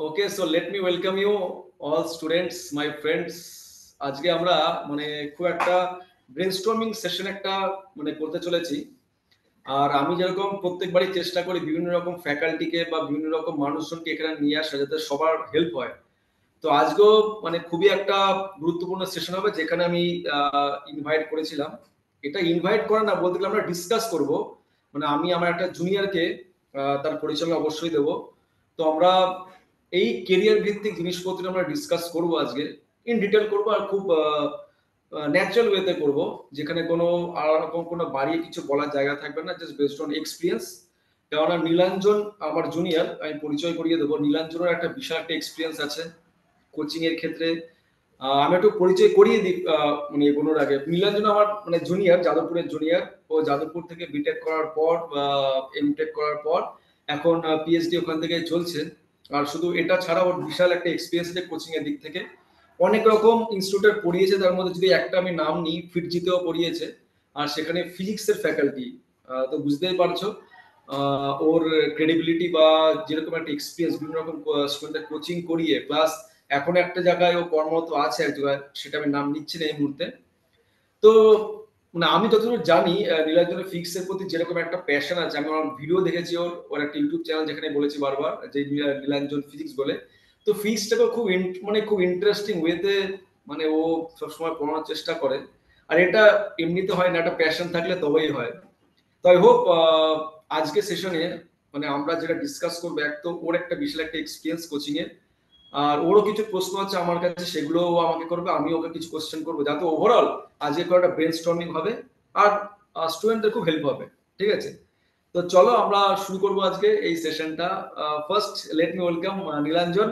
Okay, so let me welcome you all students, my friends. আজকে আমরা খুব একটা ব্রেনস্টর্মিং সেশন একটা করতে চলেছি। আর আমি যেরকম প্রত্যেকবারই চেষ্টা করি বিভিন্ন রকম ফ্যাকাল্টিকে বা বিভিন্ন রকম মানুষজনকে এখানে নিয়ে আসা যাতে সবার হেল্প হয়। তো আজকেও খুবই একটা গুরুত্বপূর্ণ সেশন হবে যেখানে আমি ইনভাইট করেছিলাম। এটা ইনভাইট করা না, বলতে গেলে আমরা ডিসকাস করব। আমি আমার একটা জুনিয়রকে তার পরিচয় আমি অবশ্যই দেব। তো আমরা এই কেরিয়ার ভিত্তিক জিনিসপত্র আমরা ডিসকাস করব আজকে। ইন ডিটেল করব আর খুব ন্যাচারাল ওয়েতে করব, যেখানে কোনো আলাদা রকম কোনো বাড়িয়ে কিছু বলার জায়গা থাকবে না, জাস্ট বেসড অন এক্সপিরিয়েন্স। কেননা নীলাঞ্জন আমার জুনিয়র, আমি পরিচয় করিয়ে দেবো। নীলাঞ্জনের একটা বিশাল একটা এক্সপিরিয়েন্স আছে কোচিং এর ক্ষেত্রে। আমি একটু পরিচয় করিয়ে দিই এগোনোর আগে। নীলাঞ্জন আমার জুনিয়র, যাদবপুরের জুনিয়র। ও যাদবপুর থেকে বিটেক করার পর এমটেক করার পর এখন পিএইচডি ওখান থেকে চলছে। আর শুধু এটা ছাড়া ওর বিশাল একটা এক্সপিরিয়েন্স আছে কোচিং এর দিক থেকে। অনেক রকম ইনস্টিটিউটে পড়িয়েছে, তার মধ্যে যদি একটা আমি নাম নিই, ফিটজিতেও পড়িয়েছে। আর সেখানে ফিজিক্সের ফ্যাকাল্টি। তো বুঝতেই পারছো ওর ক্রেডিবিলিটি বা যেরকম একটা এক্সপিরিয়েন্স, বিভিন্ন রকম স্টুডেন্টদের কোচিং করিয়ে, প্লাস এখন একটা জায়গায় ও কর্মরত আছে এক জায়গায়, সেটা আমি নাম নিচ্ছি না এই মুহূর্তে। তো আমি যতদূর জানি নীলাঞ্জনের ফিজিক্সের প্রতি যেরকম একটা প্যাশন আছে, আমি আমার ভিডিও দেখেছি ওর একটা ইউটিউব চ্যানেল যেখানে বলেছি বারবার যে নীলাঞ্জন ফিজিক্স বলে। তো ফিজিক্সটাকে খুব খুব ইন্টারেস্টিং ওয়েতে ও সবসময় পড়ানোর চেষ্টা করে। আর এটা এমনিতে হয় না, একটা প্যাশন থাকলে তবেই হয়। তো আই হোপ আজকে সেশনে আমরা যেটা ডিসকাস করবো, এক তো ওর একটা বিশাল একটা এক্সপিরিয়েন্স কোচিং এর, আর ওরও কিছু প্রশ্ন আছে আমার কাছে, সেগুলো ও আমাকে করবে, আমি ওকে কিছু কোশ্চেন করবো, যাতে ওভারঅল আজকে একটা ব্রেনস্টর্মিং হবে আর স্টুডেন্টদের খুব হেল্প হবে। ঠিক আছে, তো চলো আমরা শুরু করবো আজকে এই সেশনটা। First let me welcome Nilanjan.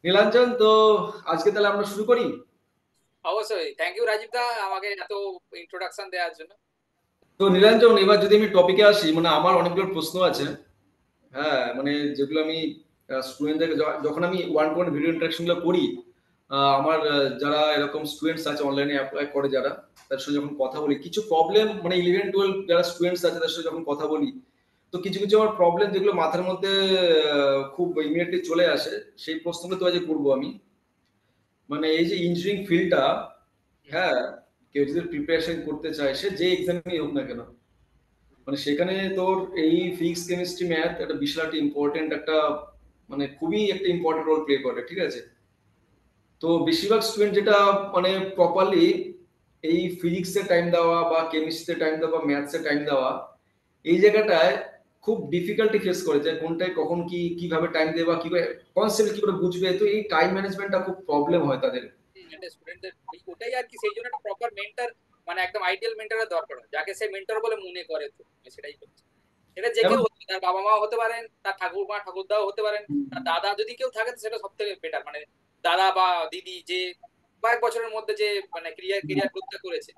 Nilanjan, তো আজকে তাহলে আমরা শুরু করি। অবশ্যই, থ্যাংক ইউ রাজীব দা আমাকে এত ইন্ট্রোডাকশন দেওয়ার জন্য। তো নীলাঞ্জন, এবার যদি আমি টপিকে আসি, আমার অনেকগুলো প্রশ্ন আছে। হ্যাঁ, যেগুলো আমি স্টুডেন্টদের যখন আমি one to one video interaction গুলো করি, আমার যারা এরকম স্টুডেন্টস আছে অনলাইনে অ্যাপ্লাই করে যারা, তার সাথে যখন কথা বলি, কিছু প্রবলেম 11-12 যারা স্টুডেন্টস আছে তাদের সাথে যখন কথা বলি, তো কিছু কিছু আমার প্রবলেম যেগুলো মাথার মধ্যে খুব ইমিডিয়েটলি চলে আসে, সেই প্রশ্নগুলো তো আজ করবো আমি। এই যে ইঞ্জিনিয়ারিং ফিল্ডটা, হ্যাঁ, কেউ যদি প্রিপারেশন করতে চায়, সে যে এক্সামই হোক না কেন, সেখানে তোর এই ফিজিক্স কেমিস্ট্রি ম্যাথ একটা বিশাল একটা ইম্পর্টেন্ট একটা খুবই একটা ইম্পর্টেন্ট রোল প্লে করে। ঠিক আছে, তো বেশিরভাগ স্টুডেন্ট যেটা প্রপারলি এই ফিজিক্সে টাইম দেওয়া বা কেমিস্ট্রিতে টাইম দেওয়া বা ম্যাথসে টাইম দেওয়া, এই জায়গাটায় খুব ডিফিকাল্টি ফেস করে, যে কোনটায় কখন কি কিভাবে টাইম দেবে বা কিভাবে কনসেপ্ট কি করে বুঝবে। তো এই টাইম ম্যানেজমেন্টটা খুব প্রবলেম হয় তাদের। এটা স্টুডেন্টদের ওটাই আর কি, সেই জন্য একটা প্রপার মেন্টর, একদম আইডিয়াল মেন্টরের দরকার হয়, যাকে সে মেন্টর বলে মনে করে। তো সেটাই করছে। সেটা যে কেউ হতে, তার বাবা মা হতে পারেন, তার ঠাকুরমা ঠাকুরদাও হতে পারেন, তার দাদা যদি কেউ থাকে, সেটা সব থেকে বেটার। দাদা বা দিদি যে কয়েক বছরের মধ্যে যে কেরিয়ার গ্রোথটা করেছে,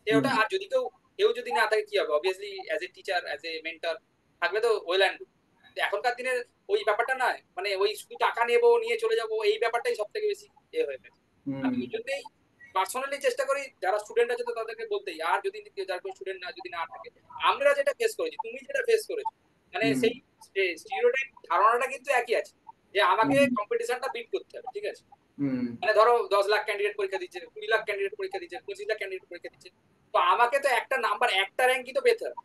সে ওটা। আর যদি কেউ কেউ যদি না থাকে, কি হবে? Obviously as a teacher, as a mentor থাকলে তো ওয়েল অ্যান্ড গুড। এখনকার দিনে ওই ব্যাপারটা নয়, ওই শুধু টাকা নেবো, নিয়ে চলে যাবো, এই ব্যাপারটাই সব থেকে বেশি হয়ে গেছে। আমি এই জন্যই পার্সোনালি চেষ্টা করি যারা স্টুডেন্ট আছে, তো তাদেরকে বলতেই। আর যদি যার কোনো স্টুডেন্ট না যদি না থাকে, আমরা যেটা ফেস করেছি, তুমি যেটা ফেস করেছো, সেই স্টিরিওটাইপ ধারণাটা কিন্তু একই আছে, যে আমাকে কম্পিটিশনটা বিট করতে হবে। ঠিক আছে, ধরো 10 লাখ ক্যান্ডিডেট পরীক্ষা দিচ্ছে, 20 লাখ ক্যান্ডিডেট পরীক্ষা দিচ্ছে, 25 লাখ ক্যান্ডিডেট পরীক্ষা দিচ্ছে। তো আমাকে তো একটা নাম্বার, একটা র্যাঙ্কই তো পেতে হবে,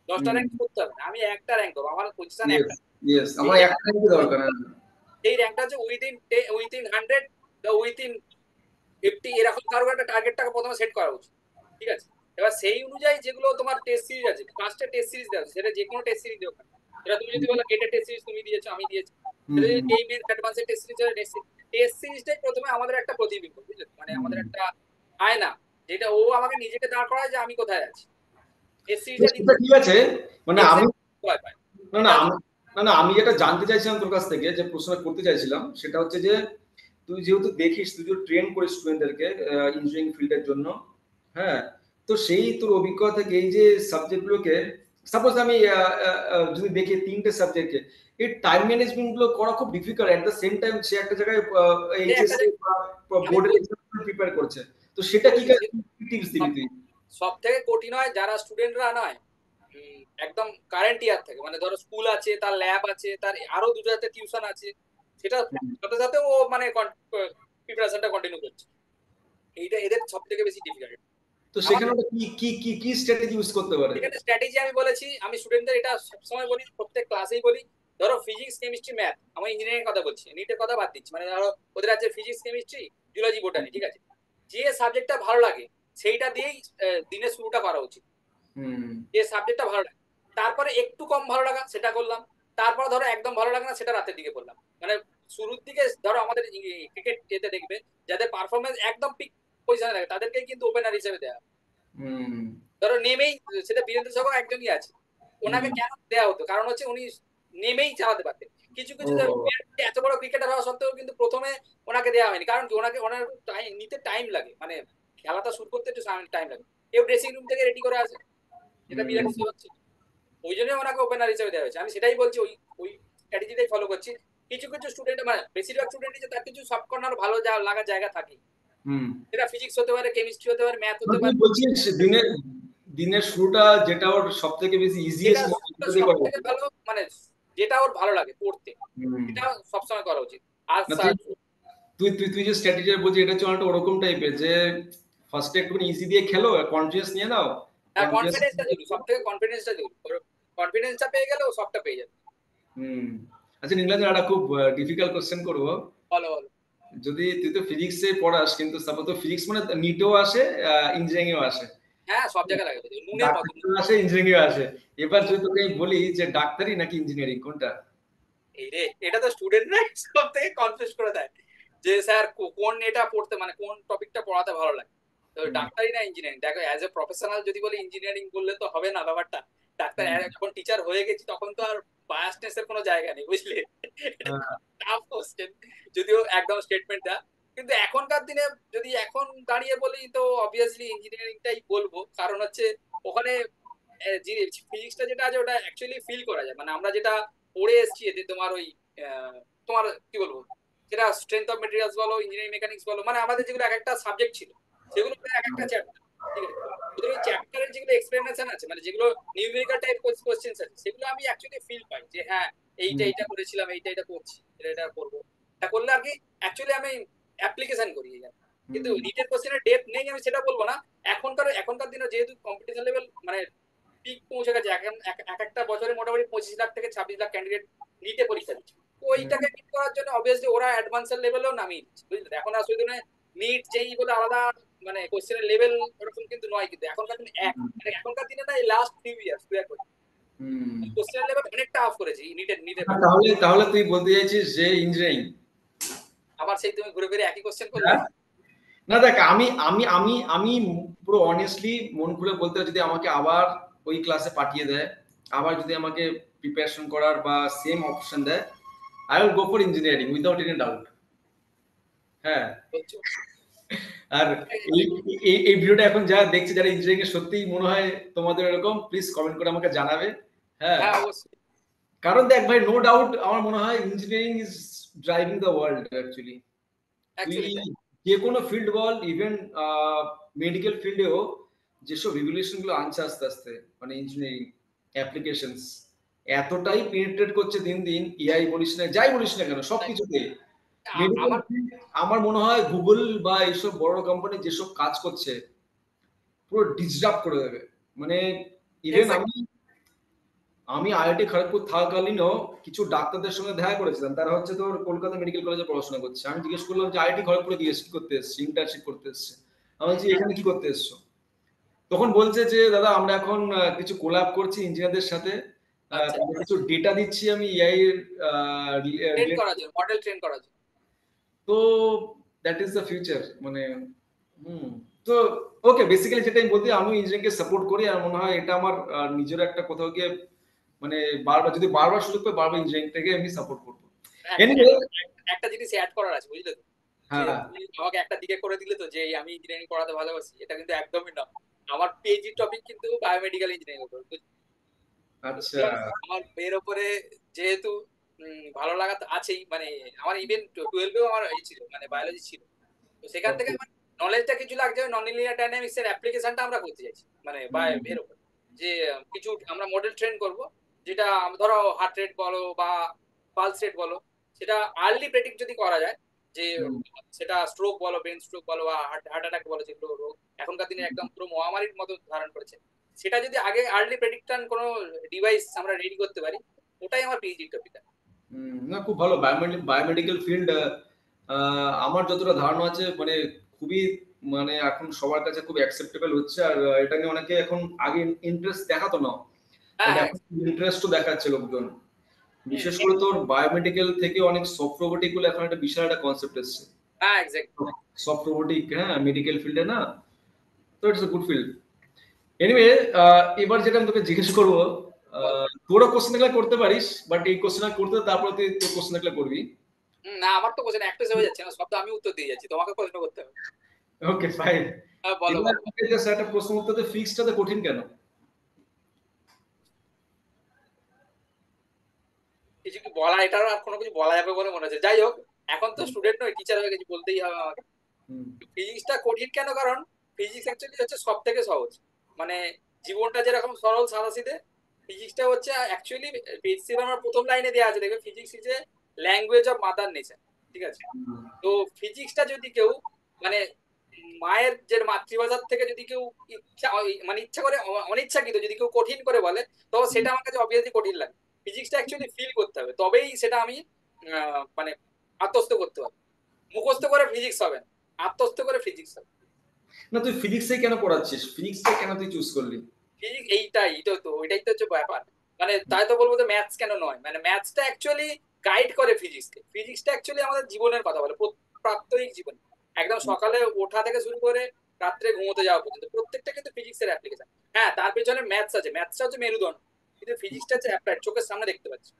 10টা র্যাঙ্ক করতে হবে না। আমি একটা র্যাঙ্ক করবো, আমার পজিশন একটা। আমার একটা র্যাঙ্কই দরকার। এই র্যাঙ্কটা হচ্ছে উইদিন 100 বা উইদিন 50, এরকম কারো একটা টার্গেটটাকে প্রথমে সেট করা উচিত। ঠিক আছে, এবার সেই অনুযায়ী যেগুলো তোমার টেস্ট সিরিজ আছে, 5টা টেস্ট সিরিজ দেওয়া আছে, সেটা যে কোনো টেস্ট সিরিজ দেওয়া। সেটা তুমি যদি বলো গেটের টেস্ট সিরিজ তুমি দিয়েছো, আমি দিয়েছি, সেটা যদি এই মেন অ্যাডভান্সের টেস্ট সিরিজ হয়, টেস্ট সিরিজটাই প্রথমে আমাদের একটা প্রতিবিম্ব, বুঝলে? আমাদের একটা আয়না, যেটা ও আমাকে নিজেকে দাঁড় করায় যে আমি কোথায় আছি। টেস্ট সিরিজটা ঠিক আছে, আমি ভয় পায়। না না না না আমি যেটা জানতে চাইছিলাম তোর কাছ থেকে, যে প্রশ্নটা করতে চাইছিলাম, সেটা হচ্ছে যে তুই যেহেতু দেখিস, তুই যে ট্রেন করিস স্টুডেন্টদেরকে ইঞ্জিনিয়ারিং ফিল্ডের জন্য, হ্যাঁ, তো সেই তোর অভিজ্ঞতা থেকে এই যে সাবজেক্টগুলোকে, সাপোজ আমি যদি দেখি 3টে সাবজেক্টকে, এই টাইম ম্যানেজমেন্ট গুলো করা খুব difficult. At the same time সে একটা জায়গায় এইচএসসি বোর্ডের এক্সাম প্রিপেয়ার করছে, তো সেটা কি টিপস দিবি তুই? সব থেকে কঠিন হয় যারা স্টুডেন্টরা নয় একদম কারেন্ট ইয়ার থেকে, ধরো স্কুল আছে, তার ল্যাব আছে, তার আরো 2 জায়গাতে টিউশন আছে, সেটা সাথে সাথে ও মানে প্রিপারেশনটা কন্টিনিউ করছে। এইটা এদের সব থেকে বেশি ডিফিকাল্ট। তো সেখানে ওরা কি স্ট্র্যাটেজি ইউজ করতে পারে? এখানে স্ট্র্যাটেজি আমি বলেছি, আমি স্টুডেন্টদের এটা সবসময় বলি, প্রত্যেক ক্লাসেই বলি, ধরো ফিজিক্স কেমিস্ট্রি ম্যাথ, আমি ইঞ্জিনিয়ারিং কথা বলছি, নিটের কথা বাদ দিচ্ছি, মানে ধরো ওদের আছে ফিজিক্স কেমিস্ট্রি জুলজি বোটানি, ঠিক আছে, যে সাবজেক্টটা ভালো লাগে সেইটা দিয়েই দিনের শুরুটা করা উচিত। যে সাবজেক্টটা ভালো লাগে, তারপরে একটু কম ভালো লাগা সেটা করলাম, তারপর ধরো একদম ভালো লাগে না সেটা রাতের দিকে করলাম। মানে শুরুর দিকে ধরো আমাদের ক্রিকেট এতে দেখবে যাদের পারফরমেন্স একদম পিক পজিশনে থাকে তাদেরকে কিন্তু ওপেনার হিসেবে দেওয়া। ধরো নেমেই, সেটা বীরেন্দ্র সহ একজনই আছে, ওনাকে কেন দেওয়া হতো, কারণ হচ্ছে উনি নেমেই চালাতে পারতেন। কিছু কিছু এত বড় ক্রিকেটার হওয়া সত্ত্বেও কিন্তু প্রথমে ওনাকে দেওয়া হয়নি, কারণ কি ওনাকে ওনার নিতে টাইম লাগে, মানে খেলাটা শুরু করতে একটু টাইম লাগে, কেউ ড্রেসিং রুম থেকে রেডি করে আসে, যেটা বিরাট হচ্ছে, ওই জন্য ওনাকে ওপেনার হিসেবে দেওয়া হয়েছে। আমি সেটাই বলছি, ওই ওই স্ট্র্যাটেজিটাই ফলো করছি। কিছু কিছু স্টুডেন্ট, মানে বেশিরভাগ স্টুডেন্টই তার কিছু সব কর্নার ভালো লাগার জায়গা থাকে, সেটা ফিজিক্স হতে পারে, কেমিস্ট্রি হতে পারে, ম্যাথ হতে তুই পারে। বলছিস দিনের শুরুটা যেটা ওর সব থেকে বেশি যেটা ইজিয়েস্ট সব থেকে ভালো, মানে যেটা ওর ভালো লাগে পড়তে, এটা সবসময় করা উচিত। আর তুই তুই তুই যে স্ট্র্যাটেজি বলছিস এটা হচ্ছে অনেকটা ওরকম টাইপের যে ফার্স্টে একটু ইজি দিয়ে খেলো, কনফিডেন্স নিয়ে নাও, কনফিডেন্স। কনফিডেন্সটা জরুরি, সব থেকে কনফিডেন্সটা জরুরি, কনফিডেন্সটা পেয়ে গেলে ও সবটা পেয়ে যাবে। আচ্ছা নিংলাজ, একটা খুব ডিফিকাল্ট কোশ্চেন করবো। বলো বলো। যদি তুই তো ফিজিক্সে পড়াস, কিন্তু সাপোজ তো ফিজিক্স মানে নিটেও আসে, ইঞ্জিনিয়ারিং এও আসে, হ্যাঁ, সব জায়গায় লাগে, নুনের মতো। ডাক্তারিও আসে, ইঞ্জিনিয়ারিং আসে। এবার যদি তোকে আমি বলি যে ডাক্তারি নাকি ইঞ্জিনিয়ারিং, কোনটা? এই রে, এটা তো স্টুডেন্টরা সব থেকে কনফিউজ করে দেয় যে স্যার কোন এটা পড়তে, মানে কোন টপিকটা পড়াতে ভালো লাগে, তো ডাক্তারি না ইঞ্জিনিয়ারিং। দেখো অ্যাজ এ প্রফেশনাল যদি বলি ইঞ্জিনিয়ারিং করলে তো হবে না ব্যাপারটা, ডাক্তার যখন টিচার হয়ে গেছি তখন তো আর বায়াসনেস এর কোনো জায়গা নেই, বুঝলে। টাফ কোশ্চেন, যদিও একদম স্টেটমেন্টটা, কিন্তু এখনকার দিনে যদি এখন দাঁড়িয়ে বলি তো অবভিয়াসলি ইঞ্জিনিয়ারিংটাই বলবো, কারণ হচ্ছে ওখানে ফিজিক্সটা যেটা আছে ওটা অ্যাকচুয়ালি ফিল করা যায়, মানে আমরা যেটা পড়ে এসেছি এতে তোমার ওই তোমার কি বলবো, যেটা স্ট্রেংথ অফ মেটেরিয়ালস বলো, ইঞ্জিনিয়ারিং মেকানিক্স বলো, মানে আমাদের যেগুলো এক একটা সাবজেক্ট ছিল সেগুলো এক একটা চ্যাপ্টার, ঠিক আছে, ওদের ওই চ্যাপ্টারের যেগুলো এক্সপ্লেনেশন আছে, মানে যেগুলো নিউমেরিক্যাল টাইপ কোশ্চেন্স আছে, সেগুলো আমি অ্যাকচুয়ালি ফিল পাই যে হ্যাঁ এইটা করেছিলাম, এইটা করছি, এটা করবো, এটা করলে আর কি অ্যাকচুয়ালি আমি অ্যাপ্লিকেশন করি। কিন্তু নিটের কোশ্চেনের ডেপথ নেই আমি সেটা বলবো না। এখনকার দিনে যেহেতু কম্পিটিশন লেভেল মানে পিক পৌঁছে গেছে, এখন এক একটা বছরে মোটামুটি 25 লাখ থেকে 26 লাখ ক্যান্ডিডেট নিটে পরীক্ষা দিচ্ছে, ওইটাকে বিট করার জন্য অবভিয়াসলি ওরা অ্যাডভান্সের লেভেলেও নামিয়ে দিচ্ছে, বুঝলে। এখন আর শুধু নিট যেই বলে আলাদা, মানে কোশ্চেনের লেভেল ওরকম কিন্তু নয়, কিন্তু এখনকার দিনে মানে এখনকার দিনে না, এই লাস্ট ফিউ ইয়ার্স দু এক বছর কোশ্চেনের লেভেল অনেকটা অফ করেছে নিটের তাহলে তাহলে তুই বলতে চাইছিস যে ইঞ্জিনিয়ারিং? আবার সেই তুমি ঘুরে ফিরে একই কোশ্চেন করলে। না দেখ, আমি আমি আমি আমি পুরো অনেস্টলি মন খুলে বলতে, যদি আমাকে আবার ওই ক্লাসে পাঠিয়ে দেয়, আবার যদি আমাকে প্রিপারেশন করার বা সেম অপশন দেয়, I will go for engineering without any doubt. হ্যাঁ। বলছো আর এই এই এই ভিডিওটা এখন যারা দেখছে, যারা ইঞ্জিনিয়ারিং এ সত্যিই মনে হয় তোমাদের এরকম, প্লিজ কমেন্ট করে আমাকে জানাবে। হ্যাঁ, হ্যাঁ অবশ্যই। কারণ দেখ ভাই, নো ডাউট আমার মনে হয় engineering is driving the world actually. তুই অ্যাকচুয়ালি তাই। যে কোনো ফিল্ড বল, ইভেন মেডিকেল ফিল্ডেও যেসব রেগুলেশন গুলো আনছে আস্তে আস্তে, মানে ইঞ্জিনিয়ারিং অ্যাপ্লিকেশনস এতটাই পেনিট্রেট করছে দিন দিন, এআই বলিস না, যাই বলিস না কেন, সবকিছুতে মেডিকেল আমার ফিল্ড। আমার মনে হয় গুগল বা এইসব বড় কোম্পানি যেসব কাজ করছে পুরো ডিসরাপ্ট করে দেবে। মানে ইভেন আমি আমি আইআইটি খড়গপুর থাকাকালীনও কিছু ডাক্তারদের সঙ্গে দেখা করেছিলাম, তারা হচ্ছে তোর কলকাতা মেডিকেল কলেজে পড়াশোনা করছে। আমি জিজ্ঞেস করলাম যে আইআইটি খড়গপুরে কি করতে এসেছি, ইন্টার্নশিপ করতে এসছে। আমি বলছি এখানে কি করতে এসছো? তখন বলছে যে দাদা আমরা এখন কিছু কোলাব করছি ইঞ্জিনিয়ারদের সাথে, তাদের কিছু ডেটা দিচ্ছি আমি এআই এর ট্রেন করার জন্য, মডেল ট্রেন করার জন্য। তো দ্যাট ইজ দ্য ফিউচার মানে। তো ওকে, বেসিক্যালি যেটা আমি বলতে, আমি ইঞ্জিনিয়ারিংকে সাপোর্ট করি, আর মনে হয় এটা আমার নিজের একটা কোথাও গিয়ে মানে বারবার যদি বারবার সুযোগ পাই, বারবার ইঞ্জিনিয়ারিংটাকে আমি সাপোর্ট করবো। এনিওয়ে, একটা জিনিস অ্যাড করার আছে, বুঝলে তো, যে হ্যাঁ তুমি আমাকে একটা দিকে করে দিলে তো যে আমি ইঞ্জিনিয়ারিং পড়াতে ভালোবাসি, এটা কিন্তু একদমই না। আমার পিএইচডি টপিক কিন্তু বায়োমেডিক্যাল ইঞ্জিনিয়ারিং উপর। আচ্ছা। আমার এর উপরে যেহেতু ভালো লাগা তো আছেই, মানে আমার ইভেন 12এও আমার এই ছিল, মানে বায়োলজি ছিল, তো সেখান থেকে আমার নলেজটা কিছু লাগছে নন লিনিয়ার ডাইনামিক্স এর অ্যাপ্লিকেশনটা আমরা করতে চাইছি, মানে এর উপর যে কিছু আমরা মডেল ট্রেন করব, যেটা ধরো হার্ট রেট বলো বা পালস রেট বলো, সেটা আর্লি প্রেডিক্ট যদি করা যায়, যে হুম, সেটা স্ট্রোক বলো, ব্রেন স্ট্রোক বলো, বা হার্ট অ্যাটাক বলো, যেগুলো রোগ এখনকার দিনে একদম পুরো মহামারীর মতো ধারণ করেছে, সেটা যদি আগে আর্লি প্রেডিকশন কোনো ডিভাইস আমরা রেডি করতে পারি, ওটাই আমার পিএইচডি টপিক। না খুব ভালো বায়োমেডিকেল ফিল্ড। আমার যতটা ধারণা আছে মানে খুবই মানে এখন সবার কাছে খুব অ্যাকসেপ্টেবল হচ্ছে। আর এটা নিয়ে অনেকে এখন আগে ইন্টারেস্ট দেখাতো না, হ্যাঁ বাট হ্যাঁ। এখন ইন্টারেস্টও দেখাচ্ছে লোকজন। হুম, বিশেষ করে তোর বায়োমেডিক্যাল থেকে অনেক সফট রোবোটিক গুলো এখন একটা বিশাল একটা কনসেপ্ট এসছে। হ্যাঁ এক্স্যাক্টলি। সফট রোবোটিক, হ্যাঁ, মেডিকেল ফিল্ডে না, তো it's a good field. Anyway, এবার যেটা আমি তোকে জিজ্ঞেস করবো, বল। তোরা কোশ্চেন গুলো করতে পারিস, বাট এই কোশ্চেন করতে তারপরে তুই তোর কোশ্চেন গুলো করবি। না, আমার তো কোশ্চেন একটু হয়ে যাচ্ছে না, সব তো আমি উত্তর দিয়ে যাচ্ছি, তোমাকে প্রশ্ন করতে হবে। Okay fine. হ্যাঁ, বলো এবার বলো বলো। আমাকে জাস্ট একটা প্রশ্ন উত্তর দে, ফিক্সডটাতে কঠিন কেন? কিছু কি বলা, এটার আর কোনো কিছু বলা যাবে বলে মনে হচ্ছে? যাই হোক, এখন তো স্টুডেন্ট নয়, টিচার হয়ে গেছি, বলতেই হবে আমাকে। হুম, ফিজিক্সটা কঠিন কেন? কারণ ফিজিক্স অ্যাকচুয়ালি হচ্ছে সব থেকে সহজ। মানে জীবনটা যেরকম সরল সাদাসিধে, ফিজিক্সটা হচ্ছে অ্যাকচুয়ালি, বেসিক আমার প্রথম লাইনে দেওয়া আছে, দেখবে physics is a language of mother nature. ঠিক আছে? হুম, তো ফিজিক্সটা যদি কেউ মানে মায়ের যে মাতৃভাষার থেকে যদি কেউ ইচ্ছা, মানে ইচ্ছা করে অনিচ্ছাকৃত যদি কেউ কঠিন করে বলে, তো হুম, সেটা আমার কাছে অবভিয়াসলি কঠিন লাগে। ফিজিক্সটা অ্যাকচুয়ালি ফিল করতে হবে, তবেই সেটা আমি মানে আত্মস্থ করতে পারবো। মুখস্থ করে ফিজিক্স হবে না, আত্মস্থ করে ফিজিক্স হবে। না তুই ফিজিক্সে কেন পড়াচ্ছিস? ফিজিক্সটা কেন তুই চুজ করলি? ফিজিক্স ওইটাই তো হচ্ছে ব্যাপার। মানে তাই তো বলবো যে ম্যাথস কেন নয়, মানে ম্যাথসটা অ্যাকচুয়ালি গাইড করে ফিজিক্সকে। ফিজিক্সটা অ্যাকচুয়ালি আমাদের জীবনের কথা বলে, প্রাত্যহিক জীবন, একদম সকালে ওঠা থেকে শুরু করে রাত্রে ঘুমোতে যাওয়া পর্যন্ত প্রত্যেকটা কিন্তু ফিজিক্সের অ্যাপ্লিকেশন। হ্যাঁ, তার পেছনে ম্যাথস আছে, ম্যাথসটা হচ্ছে মেরুদণ্ড, কিন্তু ফিজিক্সটা হচ্ছে অ্যাপ্লাইড, চোখের সামনে দেখতে পাচ্ছি।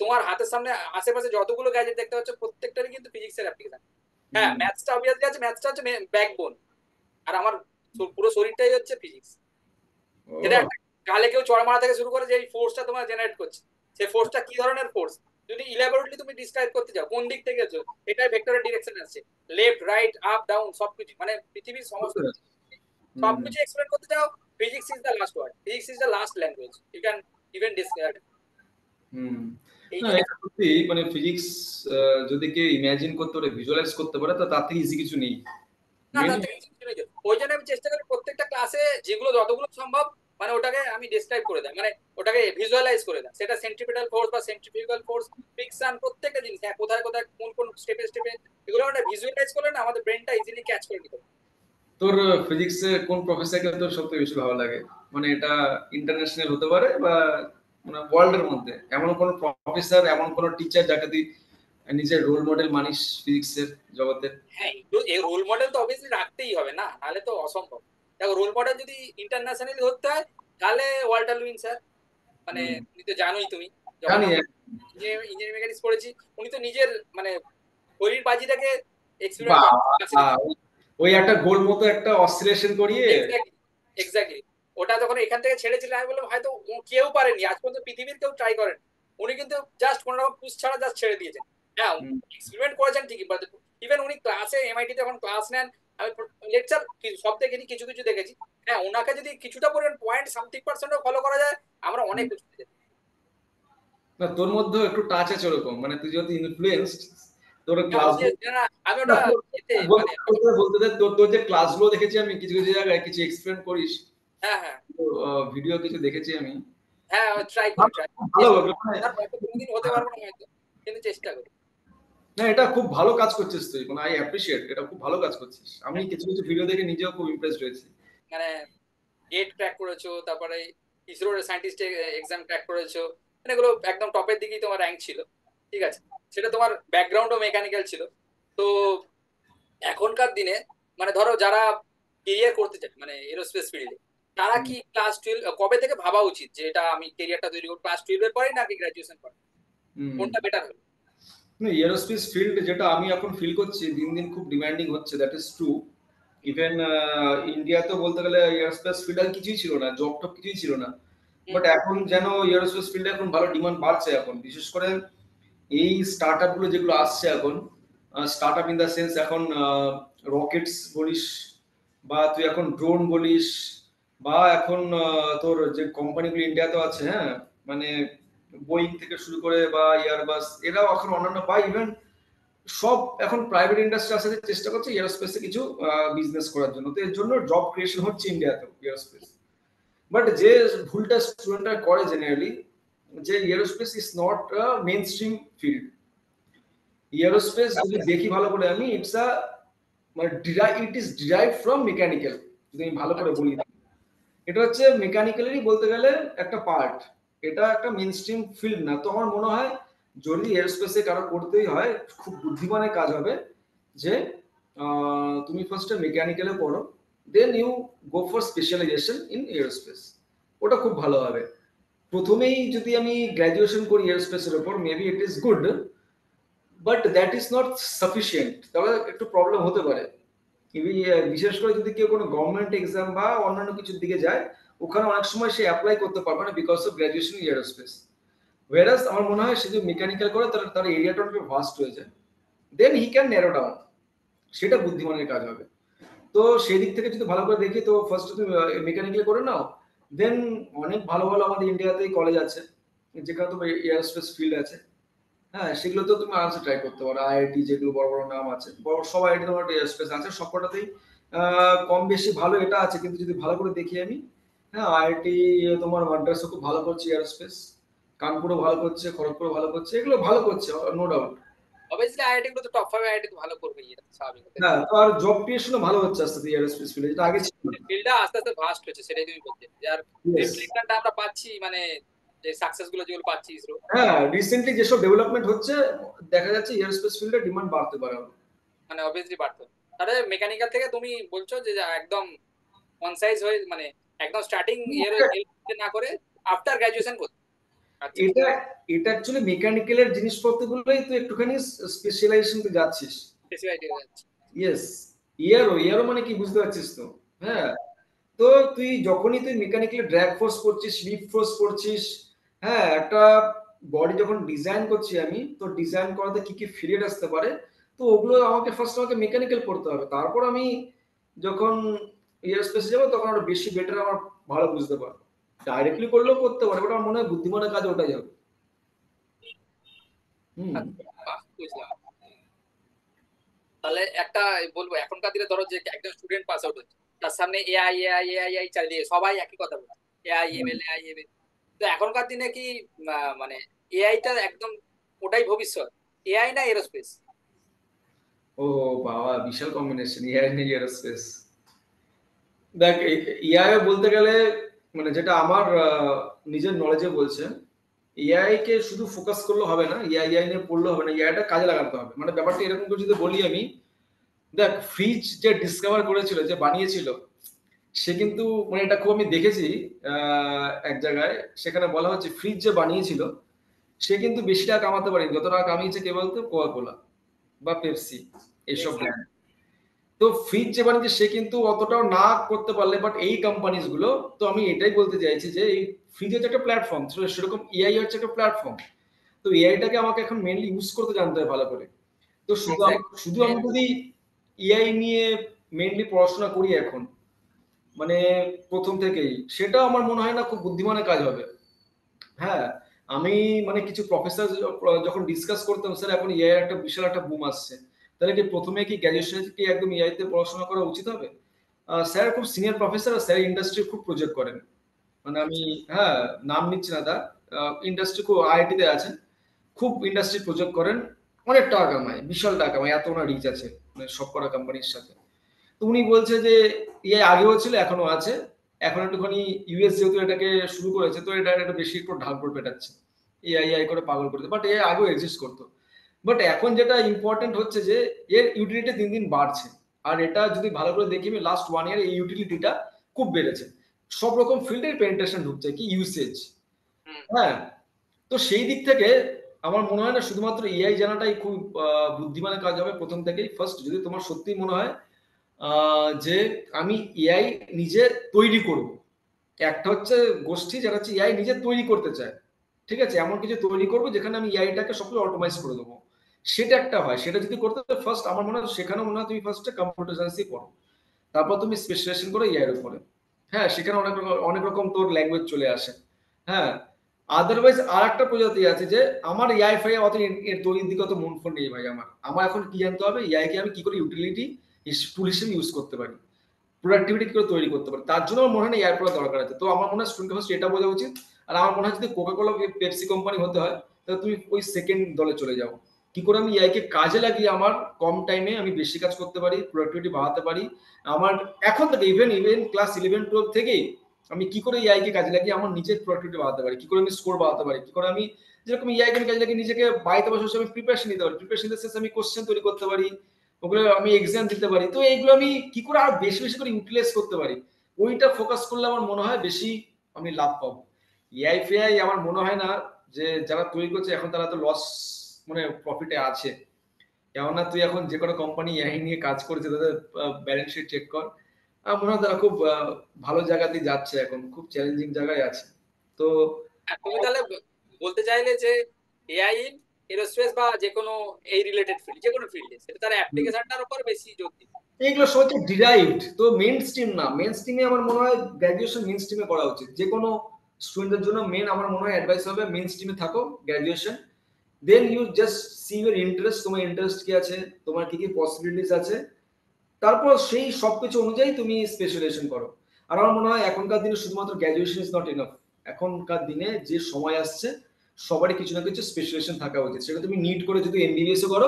তোমার হাতের সামনে আশেপাশে যতগুলো গ্যাজেট দেখতে পাচ্ছ, প্রত্যেকটারই কিন্তু ফিজিক্সের অ্যাপ্লিকেশন। হ্যাঁ, হুম, ম্যাথসটা অবভিয়াসলি আছে, ম্যাথসটা হচ্ছে ব্যাকবোন। আর আমার পুরো শরীরটাই হচ্ছে ফিজিক্স। যেটা ও একটা গালে কেউ চড় মারা থেকে শুরু করে যে এই ফোর্সটা তোমার জেনারেট করছে, সেই ফোর্সটা কি ধরনের ফোর্স, যদি ইলাবোরেটলি তুমি ডিসক্রাইব করতে চাও, কোন দিক থেকে হচ্ছে, এটাই ভেক্টরের ডিরেকশন আসছে, লেফট রাইট আপ ডাউন সবকিছু, মানে পৃথিবীর সমস্ত বুঝতে কিছু পেরেছি। হুম, সবকিছু এক্সপ্লেন করতে চাও, physics is the last word, physics is the last language you can even describe. হুম। এই না জন্য এটা সত্যি, মানে ফিজিক্স যদি কেউ ইমাজিন করতে পারে, ভিজুয়ালাইজ করতে পারে, তো তার থেকে ইজি কিছু নেই। না, তার মেনলি থেকে কিছু নেই। ওই জন্য আমি চেষ্টা করি প্রত্যেকটা ক্লাসে যেগুলো যতগুলো সম্ভব, মানে ওটাকে আমি ডিসক্রাইব করে দেয়, মানে ওটাকে ভিজুয়ালাইজ করে দেয়, সেটা সেন্ট্রিপিটাল ফোর্স বা সেন্ট্রিফিউগাল ফোর্স, ফ্রিকশন, প্রত্যেকটা জিনিস, হ্যাঁ, কোথায় কোথায় কোন কোন স্টেপে স্টেপে, এগুলো আমরা ভিজুয়ালাইজ করলে না আমাদের ব্রেনটা ইজিলি ক্যাচ করে নিতে পারে। তোর ফিজিক্সে কোন প্রফেসরকে তোর সবথেকে বেশি ভালো লাগে? মানে এটা ইন্টারন্যাশনাল হতে পারে বা মানে ওয়ার্ল্ড এর মধ্যে এমন কোন প্রফেসর, এমন কোন টিচার যাকে তুই নিজের রোল মডেল মানিস ফিজিক্সের জগতে? হ্যাঁ, এই রোল মডেল তো অবভিয়াসলি রাখতেই হবে, না নাহলে তো অসম্ভব। দেখো, রোল মডেল যদি ইন্টারন্যাশনালি ধরতে হয়, তাহলে ওয়াল্টার লুইন স্যার, মানে হুম, তুমি তো জানোই, তুমি যখন জানি। আমরা ইঞ্জিনিয়ারিং মেকানিক্স পড়েছি, উনি তো নিজের মানে শরীর বাজিটাকে এক্সপেরিমেন্ট বাহ! করে। ওই একটা গোল মতো একটা অসিলেশন করিয়ে। Exactly, exactly. ওটা যখন এখান থেকে ছেড়েছিলেন, আমি বললাম হয়তো কেউ পারেনি আজ পর্যন্ত, পৃথিবীর কেউ ট্রাই করেন, উনি কিন্তু জাস্ট কোনো রকম পুশ ছাড়া জাস্ট ছেড়ে দিয়েছেন। হ্যাঁ, হুম, এক্সপেরিমেন্ট করেছেন ঠিকই, বাট ইভেন উনি ক্লাসে এমআইটি তে যখন ক্লাস নেন, আমি লেকচার সব দেখিনি, কিছু কিছু দেখেছি। হ্যাঁ, ওনাকে যদি কিছুটা পরিমাণ পয়েন্ট সামথিং পার্সেন্টও ফলো করা যায়, আমরা অনেক হুম। কিছু পেয়ে যেতাম। না তোর মধ্যেও একটু টাচ আছে ওরকম, মানে তুই যেহেতু ইনফ্লুয়েন্সড, তোর হ্যাঁ, ক্লাস না, আমি ওটা এতে মানে বলতে দে, তোর যে ক্লাসগুলো দেখেছি আমি কিছু কিছু জায়গায় কিছু এক্সপ্লেন করিস, হ্যাঁ হ্যাঁ ভিডিও কিছু দেখেছি আমি। হ্যাঁ, ট্রাই করি, ভালো, ট্রাই ভালো চেষ্টা করি। মানে আর হয়তো কোনোদিন হতে পারবো না হয়তো, কিন্তু চেষ্টা করি। না এটা খুব ভালো কাজ করছিস তুই, মানে আই অ্যাপ্রিশিয়েট, এটা খুব ভালো কাজ করছিস। আমি কিছু কিছু ভিডিও দেখে নিজেও খুব ইমপ্রেসড হয়েছি। মানে গেট ক্র্যাক করেছো, তারপরে ইসরোর সায়েন্টিস্ট এক্সাম ক্র্যাক করেছো, মানে এগুলো একদম টপের দিকেই তোমার র্যাঙ্ক ছিল। ঠিক আছে, সেটা তোমার ব্যাকগ্রাউন্ডও মেকানিক্যাল ছিল। তো এখনকার দিনে মানে ধরো যারা কেরিয়ার করতে চায় মানে এরোস্পেস ফিল্ডে, তারা হুম, কি ক্লাস 12 কবে থেকে ভাবা উচিত যে এটা আমি কেরিয়ারটা তৈরি করবো, ক্লাস 12 এর পরে নাকি গ্রাজুয়েশন পরে, হুম। কোনটা বেটার হবে? না এরোস্পেস ফিল্ড যেটা আমি এখন ফিল করছি দিন দিন খুব ডিমান্ডিং হচ্ছে, দ্যাট ইজ ট্রু। ইভেন ইন্ডিয়াতে বলতে গেলে এয়ারস্পেস ফিল্ড আর কিছুই ছিল না, জব টব কিছুই ছিল না। বাট এখন যেন এয়ারস্পেস ফিল্ডে এখন ভালো ডিমান্ড বাড়ছে এখন, বিশেষ করে এই স্টার্টআপ গুলো যেগুলো আসছে এখন। স্টার্টআপ ইন দা সেন্স এখন রকেটস বলিস, বা তুই এখন ড্রোন বলিস, বা এখন তোর যে কোম্পানিগুলো ইন্ডিয়াতে আছে, হ্যাঁ, মানে বোয়িং থেকে শুরু করে বা এয়ারবাস, এরাও এখন অন্যান্য বা ইভেন সব এখন প্রাইভেট ইন্ডাস্ট্রি সাথে চেষ্টা করছে এয়ারোস্পেসে কিছু বিজনেস করার জন্য। তো এর জন্য জব ক্রিয়েশন হচ্ছে ইন্ডিয়াতে এয়ারোস্পেস। বাট যে ভুলটা স্টুডেন্টরা করে জেনারেলি, যে aerospace is not a main stream field. Aerospace যদি দেখি ভালো করে আমি, ইটস আ মানে it is derive from mechanical, যদি আমি ভালো করে বলি। এটা হচ্ছে মেকানিক্যালেরই বলতে গেলে একটা পার্ট, এটা একটা মেইন স্ট্রিম ফিল্ড না। তো আমার মনে হয় যদি এয়ারস্পেসে কারো করতেই হয়, খুব বুদ্ধিমানের কাজ হবে যে তুমি ফার্স্টে মেকানিক্যালে পড়ো, then you go for specialisation in airspace, ওটা খুব ভালো হবে। প্রথমেই যদি আমি গ্র্যাজুয়েশন করি এয়ারস্পেসের উপর, maybe it is good, but that is not sufficient, তাহলে একটু প্রবলেম হতে পারে। বিশেষ করে যদি কেউ কোনো গভর্নমেন্ট এক্সাম বা অন্যান্য কিছুর দিকে যায়, ওখানে অনেক সময় সে অ্যাপ্লাই করতে পারবে না because of graduation in aerospace. Whereas আমার মনে হয় সে যদি মেকানিক্যাল করে তাহলে তার এরিয়াটা অনেক ভাস্ট হয়ে যায়, দেন হি ক্যান ন্যারো ডাউন, সেটা বুদ্ধিমানের কাজ হবে। তো সেই দিক থেকে যদি ভালো করে দেখি, তো ফার্স্ট তুমি মেকানিক্যাল করে নাও, দেন অনেক ভালো ভালো আমাদের ইন্ডিয়াতেই কলেজ আছে যেখানে তোমার এয়ারোস্পেস ফিল্ড আছে। হ্যাঁ, সেগুলো তো তুমি আরামসে ট্রাই করতে পারো। আইআইটি যেগুলো বড় বড় নাম আছে, বড় সব আইআইটি তোমার স্পেস আছে, সবকটাতেই কম বেশি ভালো এটা আছে। কিন্তু যদি ভালো করে দেখি আমি, হ্যাঁ আইআইটি তোমার মাদ্রাসও খুব ভালো করছে এয়ারস্পেস, কানপুরও ভালো করছে, খড়গপুরও ভালো করছে, এগুলো ভালো করছে, নো ডাউট। অবভিয়াসলি আইআইটি গুলো তো টপ 5 আইআইটি তো ভালো করবেই, এটা তো স্বাভাবিক। হ্যাঁ, তো আর জব ক্রিয়েশনও ভালো হচ্ছে আস্তে আস্তে এয়ারস্পেস ফিল্ডে, যেটা আগে ছিল না। ফিল্ডটা আস্তে আস্তে ভাস্ট হচ্ছে, সেটাই তুমি বলতে। আর Yes. রিফ্লেকশনটা আমরা পাচ্ছি, মানে যে সাকসেস গুলো যেগুলো পাচ্ছি ইসরো। হ্যাঁ, রিসেন্টলি যেসব ডেভেলপমেন্ট হচ্ছে, দেখা যাচ্ছে এয়ারস্পেস ফিল্ডে ডিমান্ড বাড়তে পারে আরো। মানে অবভিয়াসলি বাড়তো। তাহলে মেকানিক্যাল থেকে তুমি বলছো যে একদম ওয়ান সাইজ হয়ে, মানে একদম স্টার্টিং ইয়ার না করে আফটার গ্রাজুয়েশন করতে। আচ্ছা, এটা এটা অ্যাকচুয়ালি মেকানিক্যালের জিনিসপত্রগুলোই তো একটুখানি স্পেশালাইজেশন যাচ্ছিস। স্পেসিফাইড হয়ে যাচ্ছে। ইয়েস, ইয়ারও ইয়ারও মানে কি বুঝতে পারছিস তো? হ্যাঁ, তো তুই যখনই তুই মেকানিক্যালি ড্র্যাগ ফোর্স করছিস, লিফট ফোর্স করছিস, হ্যাঁ একটা বডি যখন ডিজাইন করছি আমি, তো ডিজাইন করাতে কি কি ফেলিয়ার আসতে পারে, তো ওগুলো আমাকে মেকানিক্যাল পড়তে হবে। তারপর আমি যখন এয়ারস্পেসে যাবো তখন আরো বেশি বেটার আমার ভালো বুঝতে পারবো। ডাইরেক্টলি করলেও করতে পারে, ওটা আমার মনে হয় বুদ্ধিমানের কাজ ওটাই হবে। হুম। বাহ, বুঝলাম। তাহলে একটা বলবো, এখনকার দিনে ধরো যে একজন স্টুডেন্ট পাস আউট হচ্ছে, তার সামনে এআই এআই এআই এআই চালিয়ে সবাই একই কথা বলছে, এআই এমএল। তো এখনকার দিনে কি মানে এআইটা একদম ওটাই ভবিষ্যৎ, এআই না এরোস্পেস? ও বাবা, বিশাল কম্বিনেশন এআই নিয়ে এয়ারস্পেস। দেখ, এআই বলতে গেলে মানে যেটা আমার নিজের নলেজে বলছে, এআই কে শুধু ফোকাস করলে হবে না, এআই নিয়ে পড়লে হবে না, এআইটা কাজে লাগাতে হবে। মানে ব্যাপারটা এরকম করে যদি বলি আমি, দেখ ফ্রিজ যে ডিসকভার করেছিল, যে বানিয়েছিল, সে কিন্তু মানে এটা খুব আমি দেখেছি এক জায়গায়, সেখানে বলা হচ্ছে ফ্রিজ যে বানিয়েছিল সে কিন্তু বেশি টাকা কামাতে পারেনি, যত টাকা কামিয়েছে কে বলতো? কোকা কোলা বা পেপসি, এইসব ব্র্যান্ড। তো ফ্রিজ যে বানিয়েছে সে কিন্তু অতটাও না করতে পারলে, বাট এই কোম্পানিজ গুলো, তো আমি এটাই বলতে চাইছি যে এই ফ্রিজ হচ্ছে একটা প্ল্যাটফর্ম, সেরকম এআই হচ্ছে একটা প্ল্যাটফর্ম। তো এআইটাকে আমাকে এখন মেইনলি ইউজ করতে জানতে হবে ভালো করে। তো শুধু আমি যদি এআই নিয়ে মেইনলি পড়াশোনা করি এখন, মানে প্রথম থেকেই, সেটা আমার মনে হয় না খুব বুদ্ধিমানের কাজ হবে। হ্যাঁ, আমি মানে কিছু প্রফেসর যখন ডিসকাস করতাম, স্যার এখন এআই একটা বিশাল একটা বুম আসছে, তাহলে কি প্রথমে কি গ্র্যাজুয়েশন থেকে একদম এআই তে পড়াশোনা করা উচিত হবে? স্যার খুব সিনিয়র প্রফেসর, স্যার ইন্ডাস্ট্রি খুব প্রজেক্ট করেন। মানে আমি, হ্যাঁ, নাম নিচ্ছি না তার, ইন্ডাস্ট্রি খুব আইআইটি তে আছেন, খুব ইন্ডাস্ট্রি প্রজেক্ট করেন, অনেক টাকা কামায়, বিশাল টাকা কামায়, এত ওনার রিচ আছে মানে সব করা কোম্পানির সাথে। তো উনি বলছে যে এআই আগেও ছিল, এখনো আছে, এখন একটুখানি ইউএস যেহেতু এটাকে শুরু করেছে, তো এটা একটা বেশি একটু ঢাল করে পেটাচ্ছে, এআই করে পাগল করে, বাট এআই আগেও এক্সিস্ট করতো। বাট এখন যেটা ইম্পর্টেন্ট হচ্ছে যে এর ইউটিলিটি দিন দিন বাড়ছে। আর এটা যদি ভালো করে দেখি, আমি লাস্ট 1 ইয়ার এই ইউটিলিটিটা খুব বেড়েছে, সব রকম ফিল্ডে পেনিট্রেশন ঢুকছে, কি ইউসেজ। হ্যাঁ, তো সেই দিক থেকে আমার মনে হয় না শুধুমাত্র এআই জানাটাই খুব বুদ্ধিমানের কাজ হবে প্রথম থেকেই। ফার্স্ট যদি তোমার সত্যি মনে হয় যে আমি এআই নিজে তৈরি করব, একটা হচ্ছে গোষ্ঠী যারা হচ্ছে এআই নিজে তৈরি করতে চায়, ঠিক আছে, এমন কিছু তৈরি করবো যেখানে আমি এআইটাকে সবগুলো অটোমাইজ করে দেবো, সেটা একটা হয়। সেটা যদি করতে ফার্স্ট আমার মনে হয় সেখানেও মনে হয় তুমি ফার্স্টে কম্পিউটার সায়েন্সই পড়ো, তারপর তুমি স্পেশালাইজেশন করো এআই এর উপরে। হ্যাঁ, সেখানে অনেক রকম তোর ল্যাঙ্গুয়েজ চলে আসে। হ্যাঁ, আদারওয়াইজ আর একটা প্রজাতি আছে যে আমার এআই ফাই অত এর তৈরির দিকে অত মন ফোন নেই ভাই। আমার এখন কি জানতে হবে, এআই কে আমি কি করে ইউটিলিটি টুল হিসেবে ইউজ করতে পারি, প্রোডাক্টিভিটি কি করে তৈরি করতে পারি, তার জন্য আমার মনে হয় না এআই পড়া দরকার আছে। তো আমার মনে হয় স্টুডেন্ট ফার্স্ট এটা বোঝা উচিত। আর আমার মনে হয় যদি কোকা কোলা পেপসি কোম্পানি হতে হয়, তাহলে তুমি ওই সেকেন্ড দলে চলে যাও। কি করে আমি এআই কে কাজে লাগিয়ে আমার কম টাইমে আমি বেশি কাজ করতে পারি, প্রোডাক্টিভিটি বাড়াতে পারি। আমার এখন থেকে ইভেন ইভেন ক্লাস 11-12 থেকেই আমি কি করে এআই কে কাজে লাগিয়ে আমার নিজের প্রোডাক্টিভিটি বাড়াতে পারি, কি করে আমি স্কোর বাড়াতে পারি, কি করে আমি যেরকম এআই কে কাজে লাগিয়ে নিজেকে বাড়িতে বসে বসে আমি প্রিপারেশন নিতে পারি, প্রিপারেশন নিতে শেষে আমি কোশ্চেন তৈরি করতে পারি, ওগুলো আমি এক্সাম দিতে পারি। তো এইগুলো আমি কি করে আরো বেশি বেশি করে ইউটিলাইজ করতে পারি, ওইটা ফোকাস করলে আমার মনে হয় বেশি আমি লাভ পাবো। এআই ফেআই আমার মনে হয় না যে যারা তৈরি করছে এখন তারা তো লস মানে প্রফিটে আছে। কেননা তুই এখন যে কোনো কোম্পানি এআই নিয়ে কাজ করছে তাদের ব্যালেন্স শিট চেক কর, আমার মনে হয় তারা খুব ভালো জায়গাতে যাচ্ছে, এখন খুব চ্যালেঞ্জিং জায়গায় আছে। তো তুমি তাহলে বলতে চাইলে যে এআই ইন এরোস্পেস বা যে কোনো এই রিলেটেড ফিল্ড, যে কোনো ফিল্ডে সেটা তার অ্যাপ্লিকেশনটার উপর বেশি জোর দিবে। এইগুলো সব হচ্ছে ডিরাইভড, তো মেইন স্ট্রিম না। মেইন স্ট্রিমে আমার মনে হয় গ্র্যাজুয়েশন মেইন স্ট্রিমে করা উচিত যে কোনো স্টুডেন্টের জন্য। মেইন আমার মনে হয় অ্যাডভাইস হবে মেইন স্ট্রিমে থাকো graduation, then you just see your interest, তোমার ইন্টারেস্ট কি আছে, তোমার কি কি পসিবিলিটিস আছে, তারপর সেই সবকিছু অনুযায়ী তুমি স্পেশালাইজেশন করো। আর আমার মনে হয় এখনকার দিনে শুধুমাত্র গ্র্যাজুয়েশন ইজ নট এনাফ। এখনকার দিনে যে সময় আসছে সবারই কিছু না কিছু স্পেশালাইজেশন থাকা উচিত। সেটা তুমি নিট করে যদি এমবিবিএস করো,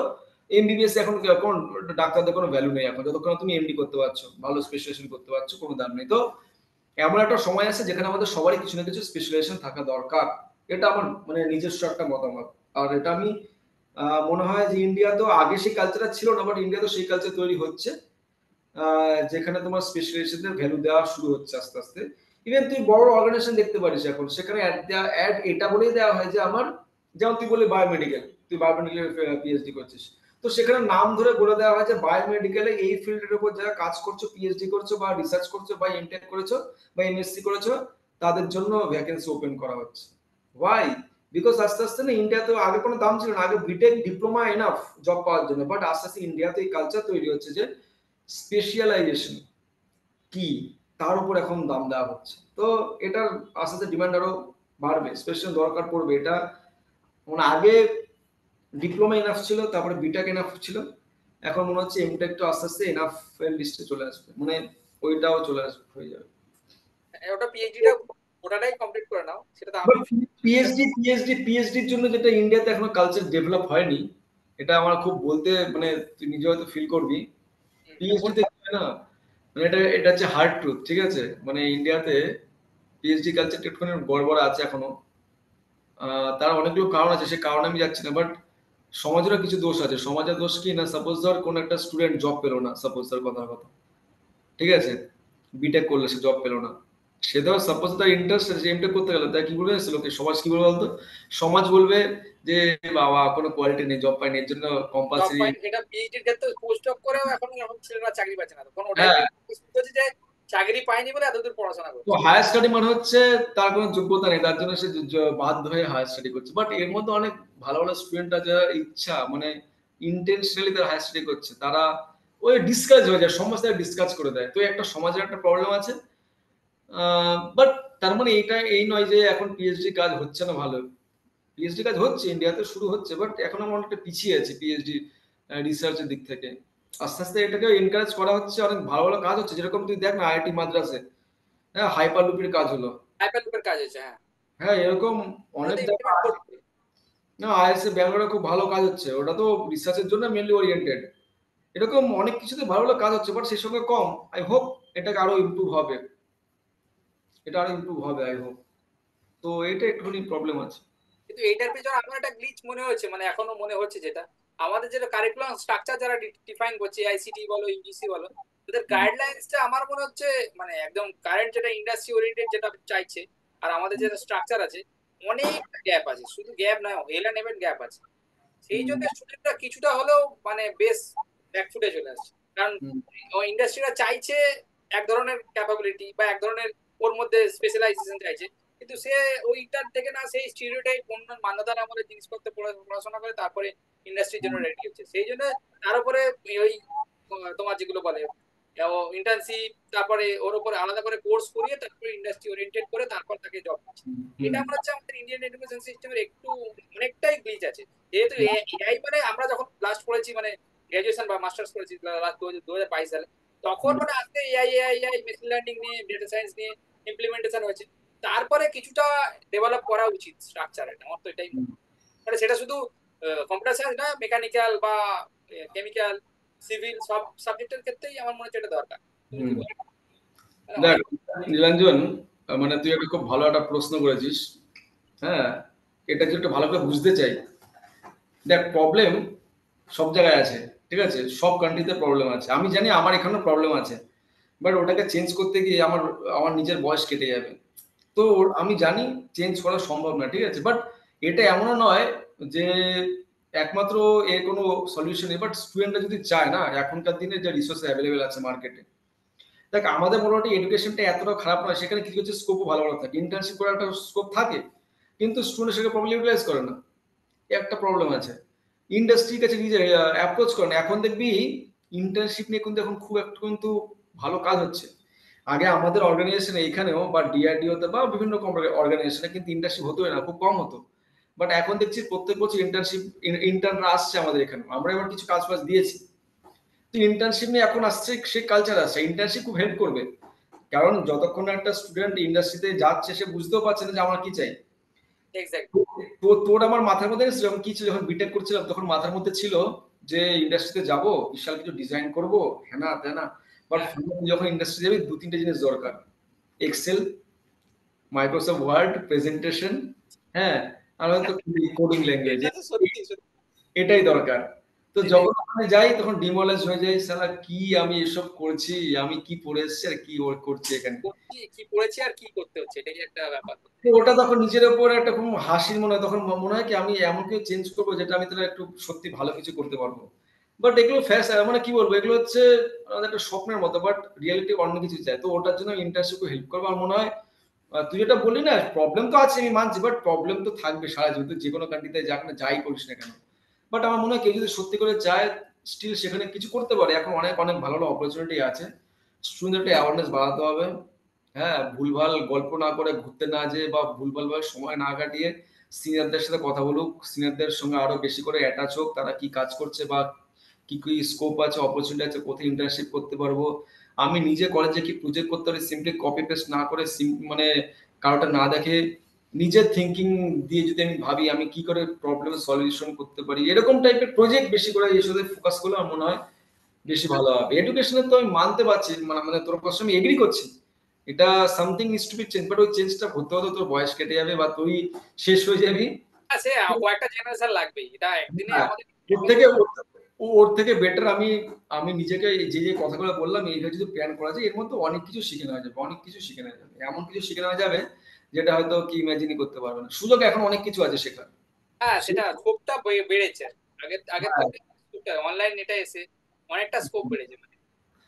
এমবিবিএস এখন এখন ডাক্তারদের কোনো ভ্যালু নেই এখন, যতক্ষণ তুমি এমডি করতে পারছো, ভালো স্পেশালাইজেশন করতে পারছো, কোনো দাম নেই। তো এমন একটা সময় আছে যেখানে আমাদের সবারই কিছু না কিছু স্পেশালাইজেশন থাকা দরকার। এটা আমার মানে নিজস্ব একটা মতামত। আর এটা আমি মনে হয় যে ইন্ডিয়া তো আগে সেই কালচারটা ছিল না, বাট ইন্ডিয়া তো সেই কালচার তৈরি হচ্ছে যেখানে তোমার স্পেশালাইজেশনের ভ্যালু দেওয়া শুরু হচ্ছে আস্তে আস্তে। ইভেন তুই বড় অর্গানাইজেশন দেখতে পারিস এখন, সেখানে অ্যাড এটা বলেই দেওয়া হয় যে আমার, যেমন তুই বললি বায়োমেডিকেল, তুই বায়োমেডিকেল পিএইচডি করছিস, তো সেখানে নাম ধরে বলে দেওয়া হয় যে বায়োমেডিকেলে এই ফিল্ডের উপর যারা কাজ করছো, পিএইচডি করছো বা রিসার্চ করছো বা এমটেক করেছো বা এমএসসি করেছো, তাদের জন্য ভ্যাকেন্সি ওপেন করা হচ্ছে। ওয়াই? বিকজ আস্তে আস্তে না, ইন্ডিয়াতে আগে কোনো দাম ছিল না, আগে বিটেক ডিপ্লোমা এনাফ জব পাওয়ার জন্য, বাট আস্তে আস্তে ইন্ডিয়াতে এই কালচার তৈরি হচ্ছে যে স্পেশালাইজেশন কি, তার উপর এখন দাম দেওয়া হচ্ছে। তো এটার আস্তে আস্তে ডিমান্ড আরো বাড়বে, স্পেশাল দরকার পড়বে। এটা মানে আগে ডিপ্লোমা এনাফ ছিল, তারপরে বিটেক এনাফ ছিল, এখন মনে হচ্ছে এমটেক তো আস্তে আস্তে এনাফ এর লিস্টে চলে আসবে, মানে ওইটাও চলে আসবে, হয়ে যাবে। ওটা পিএইচডিটা ওটাটাই কমপ্লিট করে নাও, সেটা তো বাট আমি পিএইচডির জন্য যেটা ইন্ডিয়াতে এখনো কালচার ডেভেলপ হয়নি, এটা আমার খুব বলতে মানে তুই নিজে হয়তো ফিল করবি। পিএইচডি তে না, মানে এটা এটা হচ্ছে হার্ড ট্রুথ, ঠিক আছে? মানে ইন্ডিয়াতে পিএইচডি কালচারটা একটুখানি গড়বড় আছে এখনো। তার অনেকগুলো কারণ আছে, সে কারণে আমি যাচ্ছি না, বাট সমাজেরও কিছু দোষ আছে। সমাজের দোষ কি না, সাপোজ ধর কোন একটা স্টুডেন্ট জব পেলো না, সাপোজ তার কথার কথা, ঠিক আছে, বিটেক করলে সে জব পেলো না, সে ধর সাপোজ তার ইন্টারেস্ট আছে এমটেক করতে গেলে, তাই কি বলবে লোকে, সমাজ কি বলবে বলতো? সমাজ বলবে যে বাবা কোনো কোয়ালিটি নেই, জব পায়নি, এর জন্য জব কম্পালসারি। পাইনি। এটা পিএইচডির ক্ষেত্রে পোস্ট অফ করেও এখন এখন ছেলেরা চাকরি পাচ্ছে না, তখন ওটাই হ্যাঁ, বলছে যে চাকরি পায়নি বলে এতদূর পড়াশোনা তো করছে। হায়ার স্টাডি মানে হচ্ছে তার কোনো যোগ্যতা নেই, তার জন্য সে বাধ্য হয়ে হায়ার স্টাডি করছে। বাট এর মধ্যে অনেক ভালো ভালো স্টুডেন্ট আছে যারা ইচ্ছা মানে ইন্টেনশনালি তারা হায়ার স্টাডি করছে, তারা ওই ডিসকাস হয়ে যায়, সমস্ত ডিসকাস করে দেয়। তো একটা সমাজের একটা প্রবলেম আছে। বাট তার মানে এটা এই নয় যে এখন পিএইচডি কাজ হচ্ছে না ভালো। পিএইচডি কাজ হচ্ছে, ইন্ডিয়াতে শুরু হচ্ছে, বাট এখন আমরা অনেকটা পিছিয়ে আছি পিএইচডি রিসার্চের দিক থেকে। আস্তে আস্তে এটাকে এনকারেজ করা হচ্ছে, অনেক ভালো ভালো কাজ হচ্ছে। যেরকম তুই দেখ না আইআইটি মাদ্রাসে, হ্যাঁ, হাইপারলুপের কাজ হলো। হাইপারলুপের কাজ হচ্ছে, হ্যাঁ, হ্যাঁ, এরকম অনেক ওটাতে জায়গা ইমপ্লিমেন্ট আছে। করবে। না, আইএসএ ব্যাঙ্গালোরে খুব ভালো কাজ হচ্ছে, ওটা তো রিসার্চের জন্য মেনলি ওরিয়েন্টেড। এরকম অনেক কিছুতে ভালো ভালো কাজ হচ্ছে, বাট সেই সঙ্গে কম। আই হোপ এটাকে আরো ইমপ্রুভ হবে, এটা আরো ইমপ্রুভ হবে আই হোপ। তো এটা একটুখানি প্রবলেম আছে। কিন্তু এইটার পেছনে আমার একটা গ্লিচ মনে হচ্ছে, মানে এখনো মনে হচ্ছে যেটা আমাদের যেটা কারিকুলাম স্ট্রাকচার যারা ডিফাইন করছে, আইসিটি বলো ইউজিসি বলো, তাদের হুম, গাইডলাইন্সটা আমার মনে হচ্ছে মানে একদম কারেন্ট যেটা ইন্ডাস্ট্রি ওরিয়েন্টেড যেটা চাইছে, আর আমাদের যেটা স্ট্রাকচার আছে অনেক গ্যাপ আছে, শুধু গ্যাপ নয়, হেল এন্ড হেভেন গ্যাপ আছে। সেই হুম, জন্য স্টুডেন্টরা কিছুটা হলেও মানে বেশ ব্যাকফুটে চলে আসছে, কারণ হুম, ইন্ডাস্ট্রিরা চাইছে এক ধরনের ক্যাপাবিলিটি বা এক ধরনের ওর মধ্যে স্পেশালাইজেশন চাইছে, কিন্তু সে ওইটার থেকে না, সেই স্টিরিওটাইপ অন্য মান্যতার আমলে জিনিসপত্র পড়াশোনা করে তারপরে ইন্ডাস্ট্রির জন্য হুম, রেডি হচ্ছে। সেই জন্য তার উপরে ওই তোমার যেগুলো বলে ইন্টার্নশিপ, তারপরে ওর উপরে আলাদা করে কোর্স করিয়ে তারপরে ইন্ডাস্ট্রি ওরিয়েন্টেড করে তারপর তাকে জব দিচ্ছে। এটা মনে হচ্ছে আমাদের ইন্ডিয়ান এডুকেশন সিস্টেমের একটু অনেকটাই গ্লিচ আছে। যেহেতু এআই মানে আমরা যখন লাস্ট পড়েছি মানে গ্রাজুয়েশন বা মাস্টার্স করেছি লাস্ট 2022 সালে, তখন মানে আজকে AI AI AI machine learning নিয়ে ডেটা সায়েন্স নিয়ে ইমপ্লিমেন্টেশন হয়েছে। তারপরে কিছুটা ডেভেলপ করা উচিত স্ট্রাকচার, আমার তো এটাই মনে হয়। মানে সেটা শুধু কম্পিউটার সায়েন্স না, মেকানিক্যাল বা কেমিক্যাল, সিভিল সব সাবজেক্টের ক্ষেত্রেই আমার মনে হচ্ছে এটা দরকার। তুমি কি বলো? মানে দেখ অনেক নীলাঞ্জন, মানে তুই একটা খুব ভালো একটা প্রশ্ন করেছিস। হ্যাঁ, এটা যদি একটু ভালো করে বুঝতে চাই, দেখ প্রবলেম সব জায়গায় আছে, ঠিক আছে, সব কান্ট্রিতে প্রবলেম আছে, আমি জানি আমার এখানেও প্রবলেম আছে, বাট ওটাকে চেঞ্জ করতে গিয়ে আমার আমার নিজের বয়স কেটে যাবে। তো আমি জানি চেঞ্জ করা সম্ভব না, ঠিক আছে, বাট এটা এমনও নয় যে একমাত্র এর কোনো সলিউশন নেই। বাট স্টুডেন্টরা যদি চায় না, এখনকার দিনে যে রিসোর্স অ্যাভেলেবেল আছে মার্কেটে, দেখ আমাদের মোটামুটি এডুকেশনটা এতটা খারাপ নয়, সেখানে কিছু কিছু স্কোপও ভালো ভালো থাকে, ইন্টার্নশিপ করার একটা স্কোপ থাকে, কিন্তু স্টুডেন্ট সেটা প্রবলেম ইউটিলাইজ করে না, একটা প্রবলেম আছে। ইন্ডাস্ট্রির কাছে নিজে অ্যাপ্রোচ করে না। এখন দেখবি ইন্টার্নশিপ নিয়ে কিন্তু এখন খুব একটু কিন্তু ভালো কাজ হচ্ছে। আগে আমাদের অর্গানাইজেশনে এখানেও বা ডিআরডিও তে বা বিভিন্ন অর্গানাইজেশনে কিন্তু ইন্টার্নশিপ হতোই না, খুব কম হতো। বাট এখন দেখছি প্রত্যেক বছর ইন্টার্নশিপ ইন্টার্নরা আসছে আমাদের এখানে, আমরা এবার কিছু কাজ ফাজ দিয়েছি। তো ইন্টার্নশিপ নিয়ে এখন আসছে, সে কালচার আসছে, ইন্টার্নশিপ খুব হেল্প করবে। কারণ যতক্ষণ না একটা স্টুডেন্ট ইন্ডাস্ট্রিতে যাচ্ছে, সে বুঝতেও পারছে না যে আমার কি চাই। এক্স্যাক্ট। তো তোর আমার মাথার মধ্যে এসেছিল, যখন কি ছিল, যখন বিটেক করছিলাম তখন মাথার মধ্যে ছিল যে ইন্ডাস্ট্রিতে যাব, বিশাল কিছু ডিজাইন করব, হ্যানা ত্যানা। বাট যখন ইন্ডাস্ট্রি যাবি, দু তিনটে জিনিস দরকার: এক্সেল, মাইক্রোসফট ওয়ার্ড, প্রেজেন্টেশন, হ্যাঁ, আর হয়তো কোডিং ল্যাঙ্গুয়েজ, এটা তো সত্যি সত্যি। এটাই দরকার। তো সেটাই। যখন ওখানে যাই তখন ডিমোরালাইজ হয়ে যাই, সালা কি আমি এসব করছি, আমি কি পড়ে এসেছি আর কি করছি এখানে। করছি কি পড়েছি আর কি করতে হচ্ছে, এটাই একটা ব্যাপার। তো ওটা তখন নিজের উপর একটা খুব হাসির মনে হয়, তখন মনে হয় কি আমি এমন কিছু চেঞ্জ করবো যেটা আমি তাহলে একটু সত্যি ভালো কিছু করতে পারবো। বাট এগুলো মানে কি বলবো, এগুলো হচ্ছে আমাদের একটা স্বপ্নের মতো, বাট রিয়েলিটি অন্য কিছু চাই। তো ওটার জন্য ইন্টার্নশিপ হেল্প করবো আমার মনে হয়। তুই যেটা বললি না, প্রবলেম তো আছে আমি মানছি, বাট প্রবলেম তো থাকবে সারা জীবন, তুই যে কোনো কান্ট্রিতে যাক না, যাই করিস না কেন। বাট আমার মনে হয় কেউ যদি সত্যি করে চায়, স্টিল সেখানে কিছু করতে পারে। এখন অনেক অনেক ভালো ভালো অপরচুনিটি আছে। স্টুডেন্টদের একটা অ্যাওয়ারনেস বাড়াতে হবে। হ্যাঁ, ভুলভাল গল্প না করে, ঘুরতে না যেয়ে বা ভুলভাল ভাবে সময় না কাটিয়ে সিনিয়রদের সাথে কথা বলুক, সিনিয়রদের সঙ্গে আরো বেশি করে অ্যাটাচ হোক, তারা কি কাজ করছে বা কি কি স্কোপ আছে, অপরচুনিটি আছে, কোথায় ইন্টার্নশিপ করতে পারবো। আমি নিজে কলেজে কি প্রজেক্ট করতে পারি, সিম্পলি কপি পেস্ট না করে, মানে কারোটা না দেখে নিজের থিঙ্কিং দিয়ে যদি আমি ভাবি আমি কি করে প্রবলেমের সলিউশন করতে পারি, এরকম টাইপের প্রজেক্ট বেশি করে এর সাথে ফোকাস করলে আমার মনে হয় বেশি ভালো হবে। এডুকেশনে তো আমি মানতে পারছি, মানে তোর কথা আমি এগ্রি করছি, এটা something needs to be change, but ওই চেঞ্জটা হতে হতে তোর বয়স কেটে যাবে বা তুই শেষ হয়ে যাবি। সে কয়েকটা জেনারেশন লাগবেই, এটা একদিনে হ্যাঁ, আমাদের ওর থেকে ওর থেকে বেটার আমি আমি নিজেকে যে যে কথাগুলো বললাম এইভাবে যদি প্ল্যান করা যায়, এর মধ্যে অনেক কিছু শিখে নেওয়া যাবে, অনেক কিছু শিখে নেওয়া যাবে, এমন কিছু শিখে নেওয়া যাবে যেটা হয়তো কি ইমাজিনই করতে পারবে না। সুযোগ এখন অনেক কিছু আছে শেখার। হ্যাঁ, সেটা স্কোপটা বেড়েছে। আগের আগের হ্যাঁ, থেকে অনলাইন এটা এসে অনেকটা স্কোপ বেড়েছে। মানে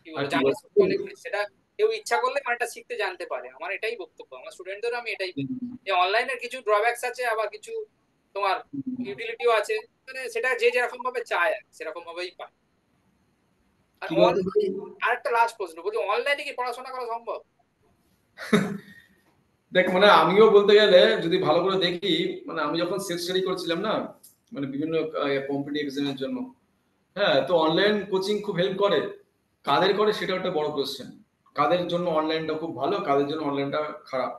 কি আর বলবো, কি জানার বলবো? স্কোপ অনেক বেড়েছে। সেটা কেউ ইচ্ছা করলে অনেকটা শিখতে জানতে পারে, আমার এটাই বক্তব্য। আমার স্টুডেন্টদেরও আমি এটাই বলি যে অনলাইনের কিছু ড্রব্যাকস আছে, আবার কিছু তোমার ইউটিলিটিও আছে। মানে সেটা যে যেরকম ভাবে চায় সেরকম ভাবেই পায়। আর কি বলতো ভাই? অনলাইন, আরেকটা লাস্ট প্রশ্ন বলছি, অনলাইনে কি পড়াশোনা করা সম্ভব? দেখ মানে আমিও বলতে গেলে যদি ভালো করে দেখি, মানে আমি যখন সেলফ স্টাডি করছিলাম না, মানে বিভিন্ন কম্পিটিটিভ এক্সামের জন্য, হ্যাঁ, তো অনলাইন কোচিং খুব হেল্প করে। কাদের করে সেটা একটা বড় কোশ্চেন। কাদের জন্য অনলাইনটা খুব ভালো, কাদের জন্য অনলাইনটা খারাপ।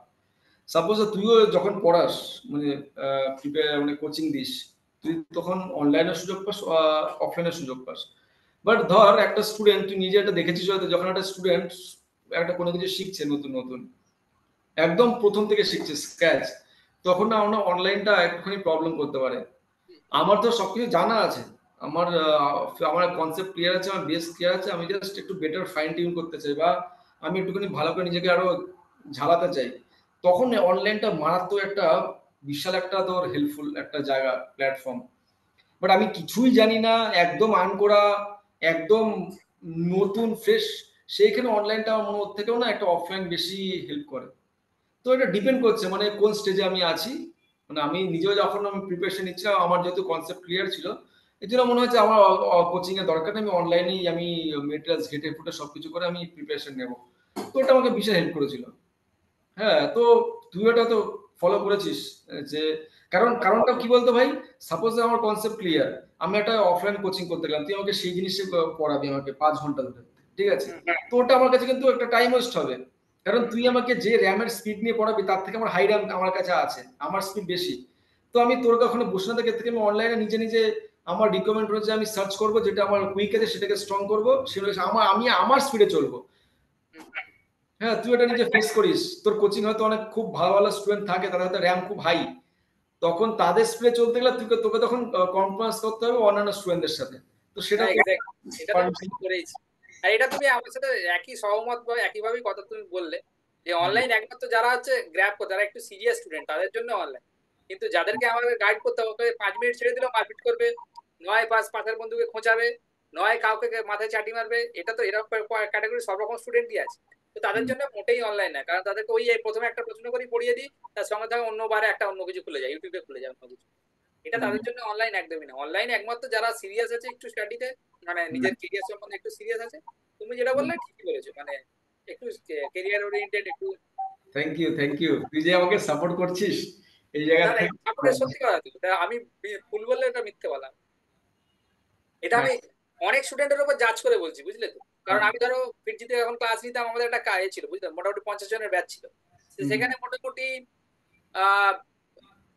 সাপোজ তুইও যখন পড়াস, মানে প্রিপেয়ার মানে কোচিং দিস, তুই তখন অনলাইনের সুযোগ পাস, অফলাইনের সুযোগ পাস। বাট ধর একটা স্টুডেন্ট, তুই নিজে একটা দেখেছিস হয়তো, যখন একটা স্টুডেন্ট একটা কোনো কিছু শিখছে নতুন নতুন, একদম প্রথম থেকে শিখছে স্ক্র্যাচ, তখন না আমরা অনলাইনটা একটুখানি প্রবলেম করতে পারে। আমার তো সবকিছু জানা আছে, আমার আমার কনসেপ্ট ক্লিয়ার আছে, আমার বেস ক্লিয়ার আছে, আমি জাস্ট একটু বেটার ফাইন টিউন করতে চাই বা আমি একটুখানি ভালো করে নিজেকে আরো ঝালাতে চাই। তখন অনলাইনটা মারাত্মক একটা বিশাল একটা তোর হেল্পফুল একটা জায়গা, প্ল্যাটফর্ম। বাট আমি কিছুই জানি না, একদম আনকোড়া, একদম নতুন ফ্রেশ, সেইখানে অনলাইনটা আমার মনে, ওর থেকেও না একটা অফলাইন বেশি হেল্প করে। তো এটা ডিপেন্ড করছে মানে কোন স্টেজে আমি আছি। মানে আমি নিজেও যখন আমি প্রিপারেশন নিচ্ছিলাম, আমার যেহেতু কনসেপ্ট ক্লিয়ার ছিল, এই জন্য মনে হচ্ছে আমার কোচিং এর দরকার নেই, আমি অনলাইনেই আমি মেটেরিয়ালস ঘেটে ফুটে সবকিছু করে আমি প্রিপারেশন নেব। তো ওটা আমাকে বিশাল হেল্প করেছিল। হ্যাঁ, তো তুই ওটা তো ফলো করেছিস যে কারণটা কি বলতো ভাই, সাপোজ আমার কনসেপ্ট ক্লিয়ার, আমি একটা অফলাইন কোচিং করতে গেলাম, তুই আমাকে সেই জিনিসে পড়াবি আমাকে 5 ঘন্টা ধরে, ঠিক আছে? তো ওটা আমার কাছে কিন্তু একটা টাইম ওয়েস্ট হবে, কারণ তুই আমাকে যে র্যামের স্পিড নিয়ে পড়াবি তার থেকে আমার হাই র্যাম আমার কাছে আছে, আমার স্পিড বেশি। তো আমি তোর কখনো বসে না থেকে থেকে আমি অনলাইনে নিজে নিজে আমার রিকমেন্ড অনুযায়ী আমি সার্চ করবো, যেটা আমার কুইক আছে সেটাকে স্ট্রং করবো, সেটা আমি আমার স্পিডে চলবো। হ্যাঁ, তুই এটা নিজে ফেস করিস, তোর কোচিং হয়তো অনেক খুব ভালো ভালো স্টুডেন্ট থাকে, তাদের হয়তো র্যাম খুব হাই, তখন তাদের স্পিডে চলতে গেলে তোকে তখন কম্প্রোমাইজ করতে হবে অন্যান্য স্টুডেন্টদের সাথে। তো সেটা হ্যাঁ, তো exactly. এটা তো আমি করেইছি। আর এটা তুমি আমার সাথে একই সহমত বা একইভাবেই কথা তুমি বললে যে অনলাইন একমাত্র যারা হচ্ছে গ্র্যাব করে, যারা একটু সিরিয়াস স্টুডেন্ট তাদের জন্য অনলাইন। কিন্তু যাদেরকে আমাদের গাইড করতে হবে, ওকে 5 মিনিট ছেড়ে দিলেও মারপিট করবে, নয় পাশের বন্ধুকে খোঁচাবে, নয় কাউকে মাথায় চাটি মারবে, এটা তো এরকম ক্যাটাগরি সব রকম স্টুডেন্টই আছে। তো তাদের জন্য মোটেই অনলাইন না, কারণ তাদেরকে ওই প্রথমে একটা প্রশ্ন করে পড়িয়ে দিই, তার সঙ্গে সঙ্গে অন্যবারে একটা অন্য কিছু খুলে যায়, ইউটিউবে খুলে যায় অন্য কিছু। এটা তাদের জন্য অনলাইন একদমই না। অনলাইন একমাত্র যারা সিরিয়াস আছে একটু স্টাডিতে, মানে নিজের কেরিয়ার সম্বন্ধে একটু সিরিয়াস আছে। তুমি যেটা বললে ঠিকই বলেছো, মানে একটু কেরিয়ার ওরিয়েন্টেড একটু। থ্যাংক ইউ তুই যে আমাকে সাপোর্ট করছিস এই জায়গা না না, থেকে। আপনার সত্যি কথা তো এটা আমি ভুল বললে এটা মিথ্যে বলা। এটা আমি অনেক স্টুডেন্টের উপর জাজ করে বলছি, বুঝলে তো। কারণ আমি ধরো ফিটজিতে যখন ক্লাস নিতাম, আমাদের একটা কাজ ছিল, বুঝলে, মোটামুটি 50 জনের ব্যাচ ছিল। সেখানে মোটামুটি আহ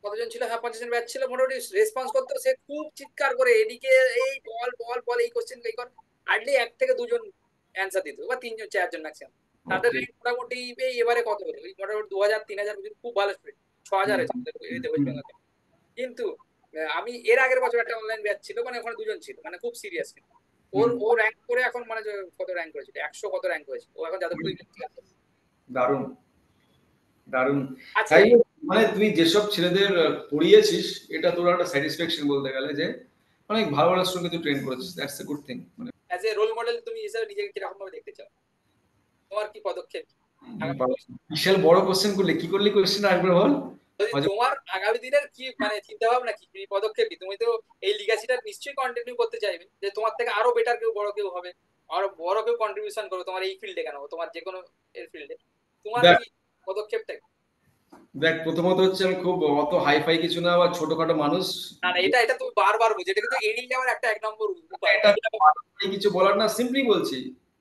কতজন ছিল, হ্যাঁ 50 জন ব্যাচ ছিল, মোটামুটি রেসপন্স করতো, সে খুব চিৎকার করে এদিকে এই বল বল বল, এই কোশ্চেন এই কর, হার্ডলি 1 থেকে 2 জন অ্যান্সার দিত, বা 3 জন 4 জন ম্যাক্সিমাম। তাদের rank মোটামুটি এই এবারে কত হলো, ওই মোটামুটি 2000 3000, খুব ভালো স্টুডেন্ট 6000 হয়েছে আমাদের এতে ওয়েস্ট বেঙ্গলে। কিন্তু আমি এর আগের বছর একটা অনলাইন ব্যাচ ছিল, মানে ওখানে 2 জন ছিল, মানে খুব সিরিয়াস। ও র্যাঙ্ক করে এখন, মানে কত র্যাঙ্ক করেছিল, 100 কত র্যাঙ্ক হয়েছে, ও এখন যাদবপুর ইউনিভার্সিটি আছে। দারুণ দারুণ। আচ্ছা, তাই মানে তুই যেসব ছেলেদের পড়িয়েছিস, এটা তোর একটা স্যাটিসফ্যাকশন বলতে গেলে, যে অনেক ভালো ভালো স্টুডেন্টকে তুই ট্রেন করেছিস, দ্যাটস এ গুড থিং। মানে অ্যাজ এ রোল মডেল তুমি হিসেবে নিজেকে কিরকম ভাবে দেখতে চাও, তোমার কি পদক্ষেপ আগামী ভবিষ্যতে? বিশাল বড় কোশ্চেন করলি, কি করলি কোশ্চেন একবার বল। যদি তোমার আগামী দিনের কি মানে চিন্তা ভাবনা কি, কি পদক্ষেপ কি, তুমি তো এই লিগ্যাসিটা নিশ্চয়ই কন্টিনিউ করতে চাইবে, যে তোমার থেকে আরো বেটার কেউ, বড় কেউ হবে, আরো বড় কেউ কন্ট্রিবিউশন করবে তোমার এই ফিল্ডে, কেন তোমার যে কোনো এর ফিল্ডে, তোমার দেখ কি পদক্ষেপটা কি? দেখ প্রথমত হচ্ছে আমি খুব অত হাই ফাই কিছু না, বা ছোটখাটো মানুষ। না না, এটা এটা তুমি বারবার বলছো, এটা কিন্তু এড়িয়ে যাওয়ার একটা 1 নম্বর উপায়। এটা কিছু বলার না, সিম্পলি বলছি,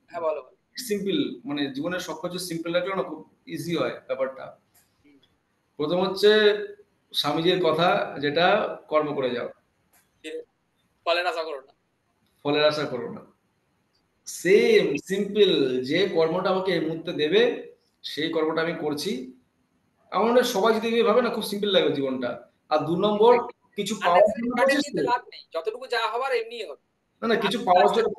হ্যাঁ, বলো বলো। সিম্পল। মানে জীবনের সবকিছু সিম্পল রাখলে না খুব ইজি হয় ব্যাপারটা। হুম, প্রথম হচ্ছে স্বামীজির কথা, যেটা কর্ম করে যাও, ফলের আশা করো না। ফলের আশা করো না। সেম সিম্পল, যে কর্মটা আমাকে এই মুহূর্তে দেবে সেই কর্মটা আমি করছি। আমার মনে হয় সবাই যদি এভাবে ভাবে না, খুব সিম্পল লাগবে জীবনটা। আর 2 নম্বর, কিছু পাওয়ার আননেসেসারি জন্য বার্ডেন করছিস নিতে তো, লাভ নেই, যতটুকু যা হবার এমনিই হবে। না না, আমি কিছু পাওয়ার last এ- জন্য,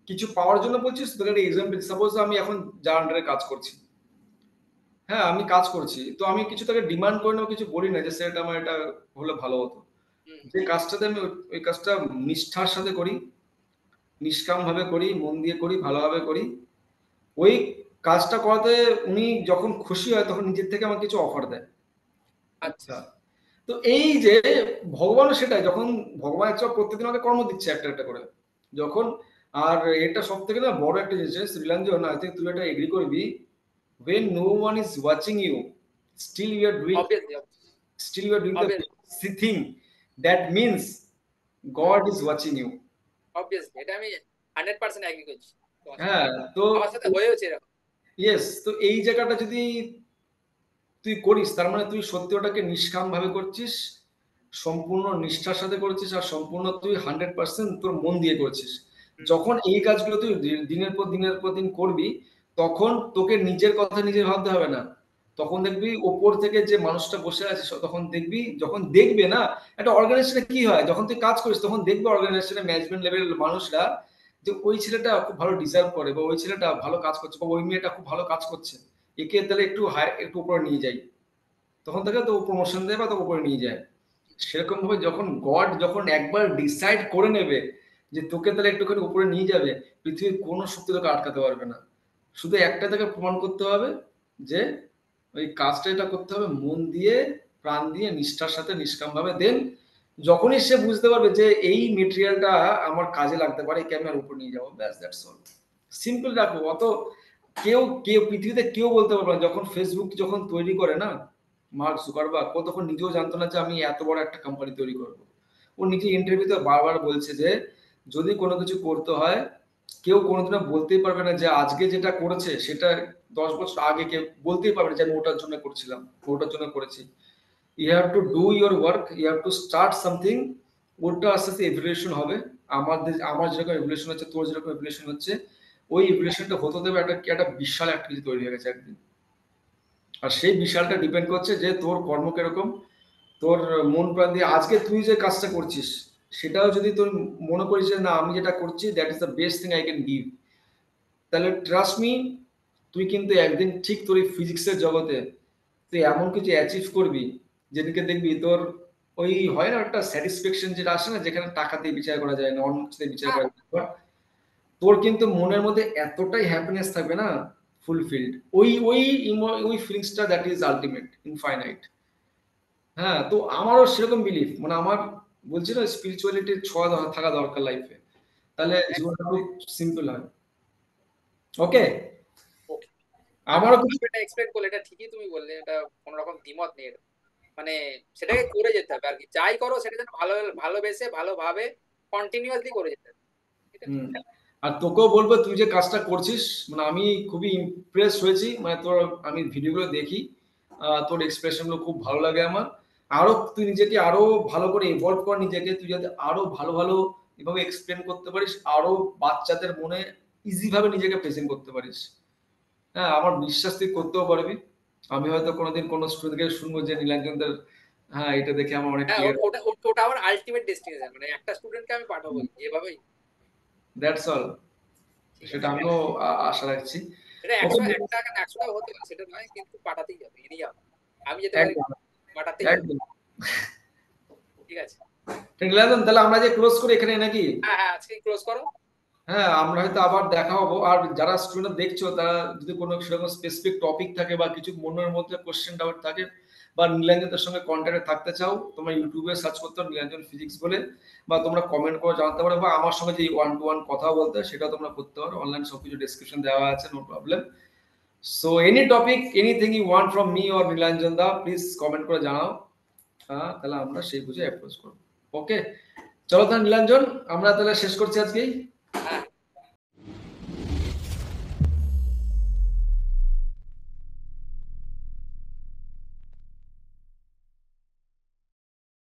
কিছু পাওয়ার জন্য বলছিস তোকে একটা এক্সাম্পল, সাপোজ আমি এখন যার আন্ডারে কাজ করছি, হ্যাঁ আমি কাজ করছি, তো আমি কিছু তাকে ডিমান্ড করি না, কিছু বলি না যে স্যার আমার এটা হলে ভালো হতো। হুম, যে কাজটাতে আমি ওই কাজটা নিষ্ঠার সাথে করি, নিষ্কাম ভাবে করি, মন দিয়ে করি, ভালোভাবে করি, ওই কাজটা করাতে উনি যখন খুশি হয় তখন নিজের থেকে আমাকে কিছু অফার দেয়। আচ্ছা। আচ্ছা, তো এই যে ভগবানও সেটাই, যখন ভগবান একটা প্রত্যেকদিন আমাকে কর্ম দিচ্ছে একটা একটা করে, যখন, আর এটা সব থেকে না বড় একটা জিনিস শ্রীলাঞ্জন, আই থিঙ্ক তুই এটা এগ্রি করবি, when no one is watching you, still you are doing, obviously, still you are doing obviously, the thing, that means God is watching you. Obviously, এটা আমি 100% এগ্রি করছি তোমার সাথে। হ্যাঁ, তো আমার সাথে হয়েওছে এরকম। ইয়েস, তো এই জায়গাটা যদি তুই করিস, তার মানে তুই সত্যি ওটাকে নিষ্কাম ভাবে করছিস, সম্পূর্ণ নিষ্ঠার সাথে করছিস, আর সম্পূর্ণ তুই 100% তোর মন দিয়ে করছিস। হুম, যখন এই কাজগুলো তুই দিনের পর দিন করবি, তখন তোকে নিজের কথা নিজে ভাবতে হবে না। তখন দেখবি ওপর থেকে যে মানুষটা বসে আছে, তখন দেখবি, যখন দেখবে না একটা অর্গানাইজেশনে কি হয়, যখন তুই কাজ করিস তখন দেখবে অর্গানাইজেশনে ম্যানেজমেন্ট লেভেলের মানুষরা, যে ওই ছেলেটা খুব ভালো ডিজার্ভ করে, বা ওই ছেলেটা ভালো কাজ করছে, বা ওই মেয়েটা খুব ভালো কাজ করছে, একে তাহলে একটু হাই, একটু উপরে নিয়ে যাই, তখন তাকে তো প্রমোশন দেয় বা তো উপরে নিয়ে যায়। সেরকম ভাবে যখন গড যখন একবার ডিসাইড করে নেবে যে তোকে তাহলে একটুখানি উপরে নিয়ে যাবে, পৃথিবীর কোনো শক্তি তোকে আটকাতে পারবে না। শুধু একটা তাকে প্রমাণ করতে হবে, যে ওই কাজটা এটা করতে হবে মন দিয়ে, প্রাণ দিয়ে, নিষ্ঠার সাথে, নিষ্কাম ভাবে, দেন যখনই সে বুঝতে পারবে যে এই মেটেরিয়ালটা আমার কাজে লাগতে পারে, একে আমি আর উপর নিয়ে যাবো, ব্যাস, দ্যাটস অল। সিম্পল রাখবো। অত কেউ কেউ পৃথিবীতে কেউ বলতে পারবে না, যখন ফেসবুক যখন তৈরি করে না মার্ক জুকারবার্গ, ও তখন নিজেও জানতো না যে আমি এত বড় একটা কোম্পানি তৈরি করব। ও নিজে ইন্টারভিউতে বারবার বলছে যে যদি কোনো কিছু করতে হয়, কেউ কোনোদিনও বলতেই পারবে না যে আজকে যেটা করেছে সেটা 10 বছর আগে কেউ বলতেই পারবে না যে আমি ওটার জন্য করছিলাম, ওটার জন্য করেছি। You have to do your work, you have to start something. ওটা আস্তে আস্তে এভলিউশন হবে। আমার যেরকম এভলিউশন হচ্ছে, তোর যেরকম এভলিউশন হচ্ছে, ওই এভলিউশনটা হতে দেবে একটা একটা বিশাল একটা কিছু তৈরি হয়ে গেছে একদিন। আর সেই বিশালটা ডিপেন্ড করছে যে তোর কর্ম কিরকম, তোর মন প্রাণ দিয়ে আজকে তুই যে কাজটা করছিস সেটাও যদি তোর মনে করিস যে না আমি যেটা করছি that is the best thing I can give, তাহলে ট্রাস্ট মি, তুই কিন্তু একদিন ঠিক তোর এই ফিজিক্সের জগতে তুই এমন কিছু অ্যাচিভ করবি যেদিকে দেখবি তোর ওই হয় না একটা স্যাটিসফ্যাকশন যেটা আসে না, যেখানে টাকা দিয়ে বিচার করা যায় না, অন্য কিছু দিয়ে বিচার করা যায় না, তোর কিন্তু মনের মধ্যে এতটাই হ্যাপিনেস থাকবে না, ফুলফিলড, ওই ওই ওই ফিলিংসটা দ্যাট ইজ আলটিমেট, ইনফাইনাইট। হ্যাঁ, তো আমারও সেরকম বিলিফ, মানে আমার বলছি না স্পিরিচুয়ালিটির ছোঁয়া থাকা দরকার লাইফে, তাহলে জীবনটা খুব সিম্পল হয়। ওকে, ওকে, আমারও কিছু এটা এক্সপ্লেন করলে এটা ঠিকই তুমি বললে, এটা কোনো রকম দ্বিমত নেই এটা। মানে সেটাকে করে যেতে হবে আর কি, যাই করো সেটা যেন ভালোবেসে ভালোভাবে কন্টিনিউয়াসলি করে যেতে হবে, এটা ঠিক। আর তোকেও বলবো তুই যে কাজটা করছিস, মানে আমি খুবই ইমপ্রেস হয়েছি, মানে তোর আমি ভিডিওগুলো দেখি, তোর এক্সপ্রেশনগুলো খুব ভালো লাগে আমার। আরো তুই নিজেকে আরো ভালো করে ইভলভ কর নিজেকে, তুই যাতে আরো ভালো ভালো এভাবে এক্সপ্লেন করতে পারিস, আরো বাচ্চাদের মনে ইজি ভাবে নিজেকে প্রেজেন্ট করতে পারিস। হ্যাঁ, আমার বিশ্বাস তুই করতেও পারবি। আমি হয়তো কোনোদিন কোনো স্টুডেন্টকে শুনবো যে নীলাঞ্জনদের, হ্যাঁ এটা দেখে আমার অনেক হ্যাঁ, ক্লিয়ার। ওটা ওটা ওটা আমার আলটিমেট ডেস্টিনেশন, মানে একটা স্টুডেন্টকে আমি পাঠাবো এভাবেই। That's all. ঠিক সেটা আছে, আমিও আশা রাখছি। এটা ওকে, 100 হতে পারে সেটা নয়, কিন্তু পাঠাতেই যাবে, এনেই যাবে। আমি যেতে পারি, একদম পাঠাতেই যাবে। একদম। ঠিক আছে। নীলাঞ্জন, তাহলে আমরা যে ক্লোজ করি এখানে নাকি? হ্যাঁ হ্যাঁ, আজকে ক্লোজ করো। হ্যাঁ, আমরা হয়তো আবার দেখা হবো। আর যারা স্টুডেন্ট দেখছো তারা যদি কোনো সেরকম স্পেসিফিক টপিক থাকে বা কিছু মনের মধ্যে কোশ্চেন ডাউট থাকে বা নীলাঞ্জনের সঙ্গে কন্ট্যাক্টে থাকতে চাও, তোমরা ইউটিউবে সার্চ করতে পারো নীলাঞ্জন ফিজিক্স বলে, বা তোমরা কমেন্ট করে জানাতে পারো, বা আমার সঙ্গে যে ওয়ান টু ওয়ান কথা বলতে হয় সেটা তোমরা করতে পারো। অনলাইন সবকিছু ডেসক্রিপশন দেওয়া আছে, no problem. So any topic, anything you want from me or Nilanjan দা, প্লিজ কমেন্ট করে জানাও। হ্যাঁ, তাহলে আমরা সেই বুঝে অ্যাপ্রোচ করবো। ওকে, চলো তাহলে নীলাঞ্জন, আমরা তাহলে শেষ করছি আজকেই।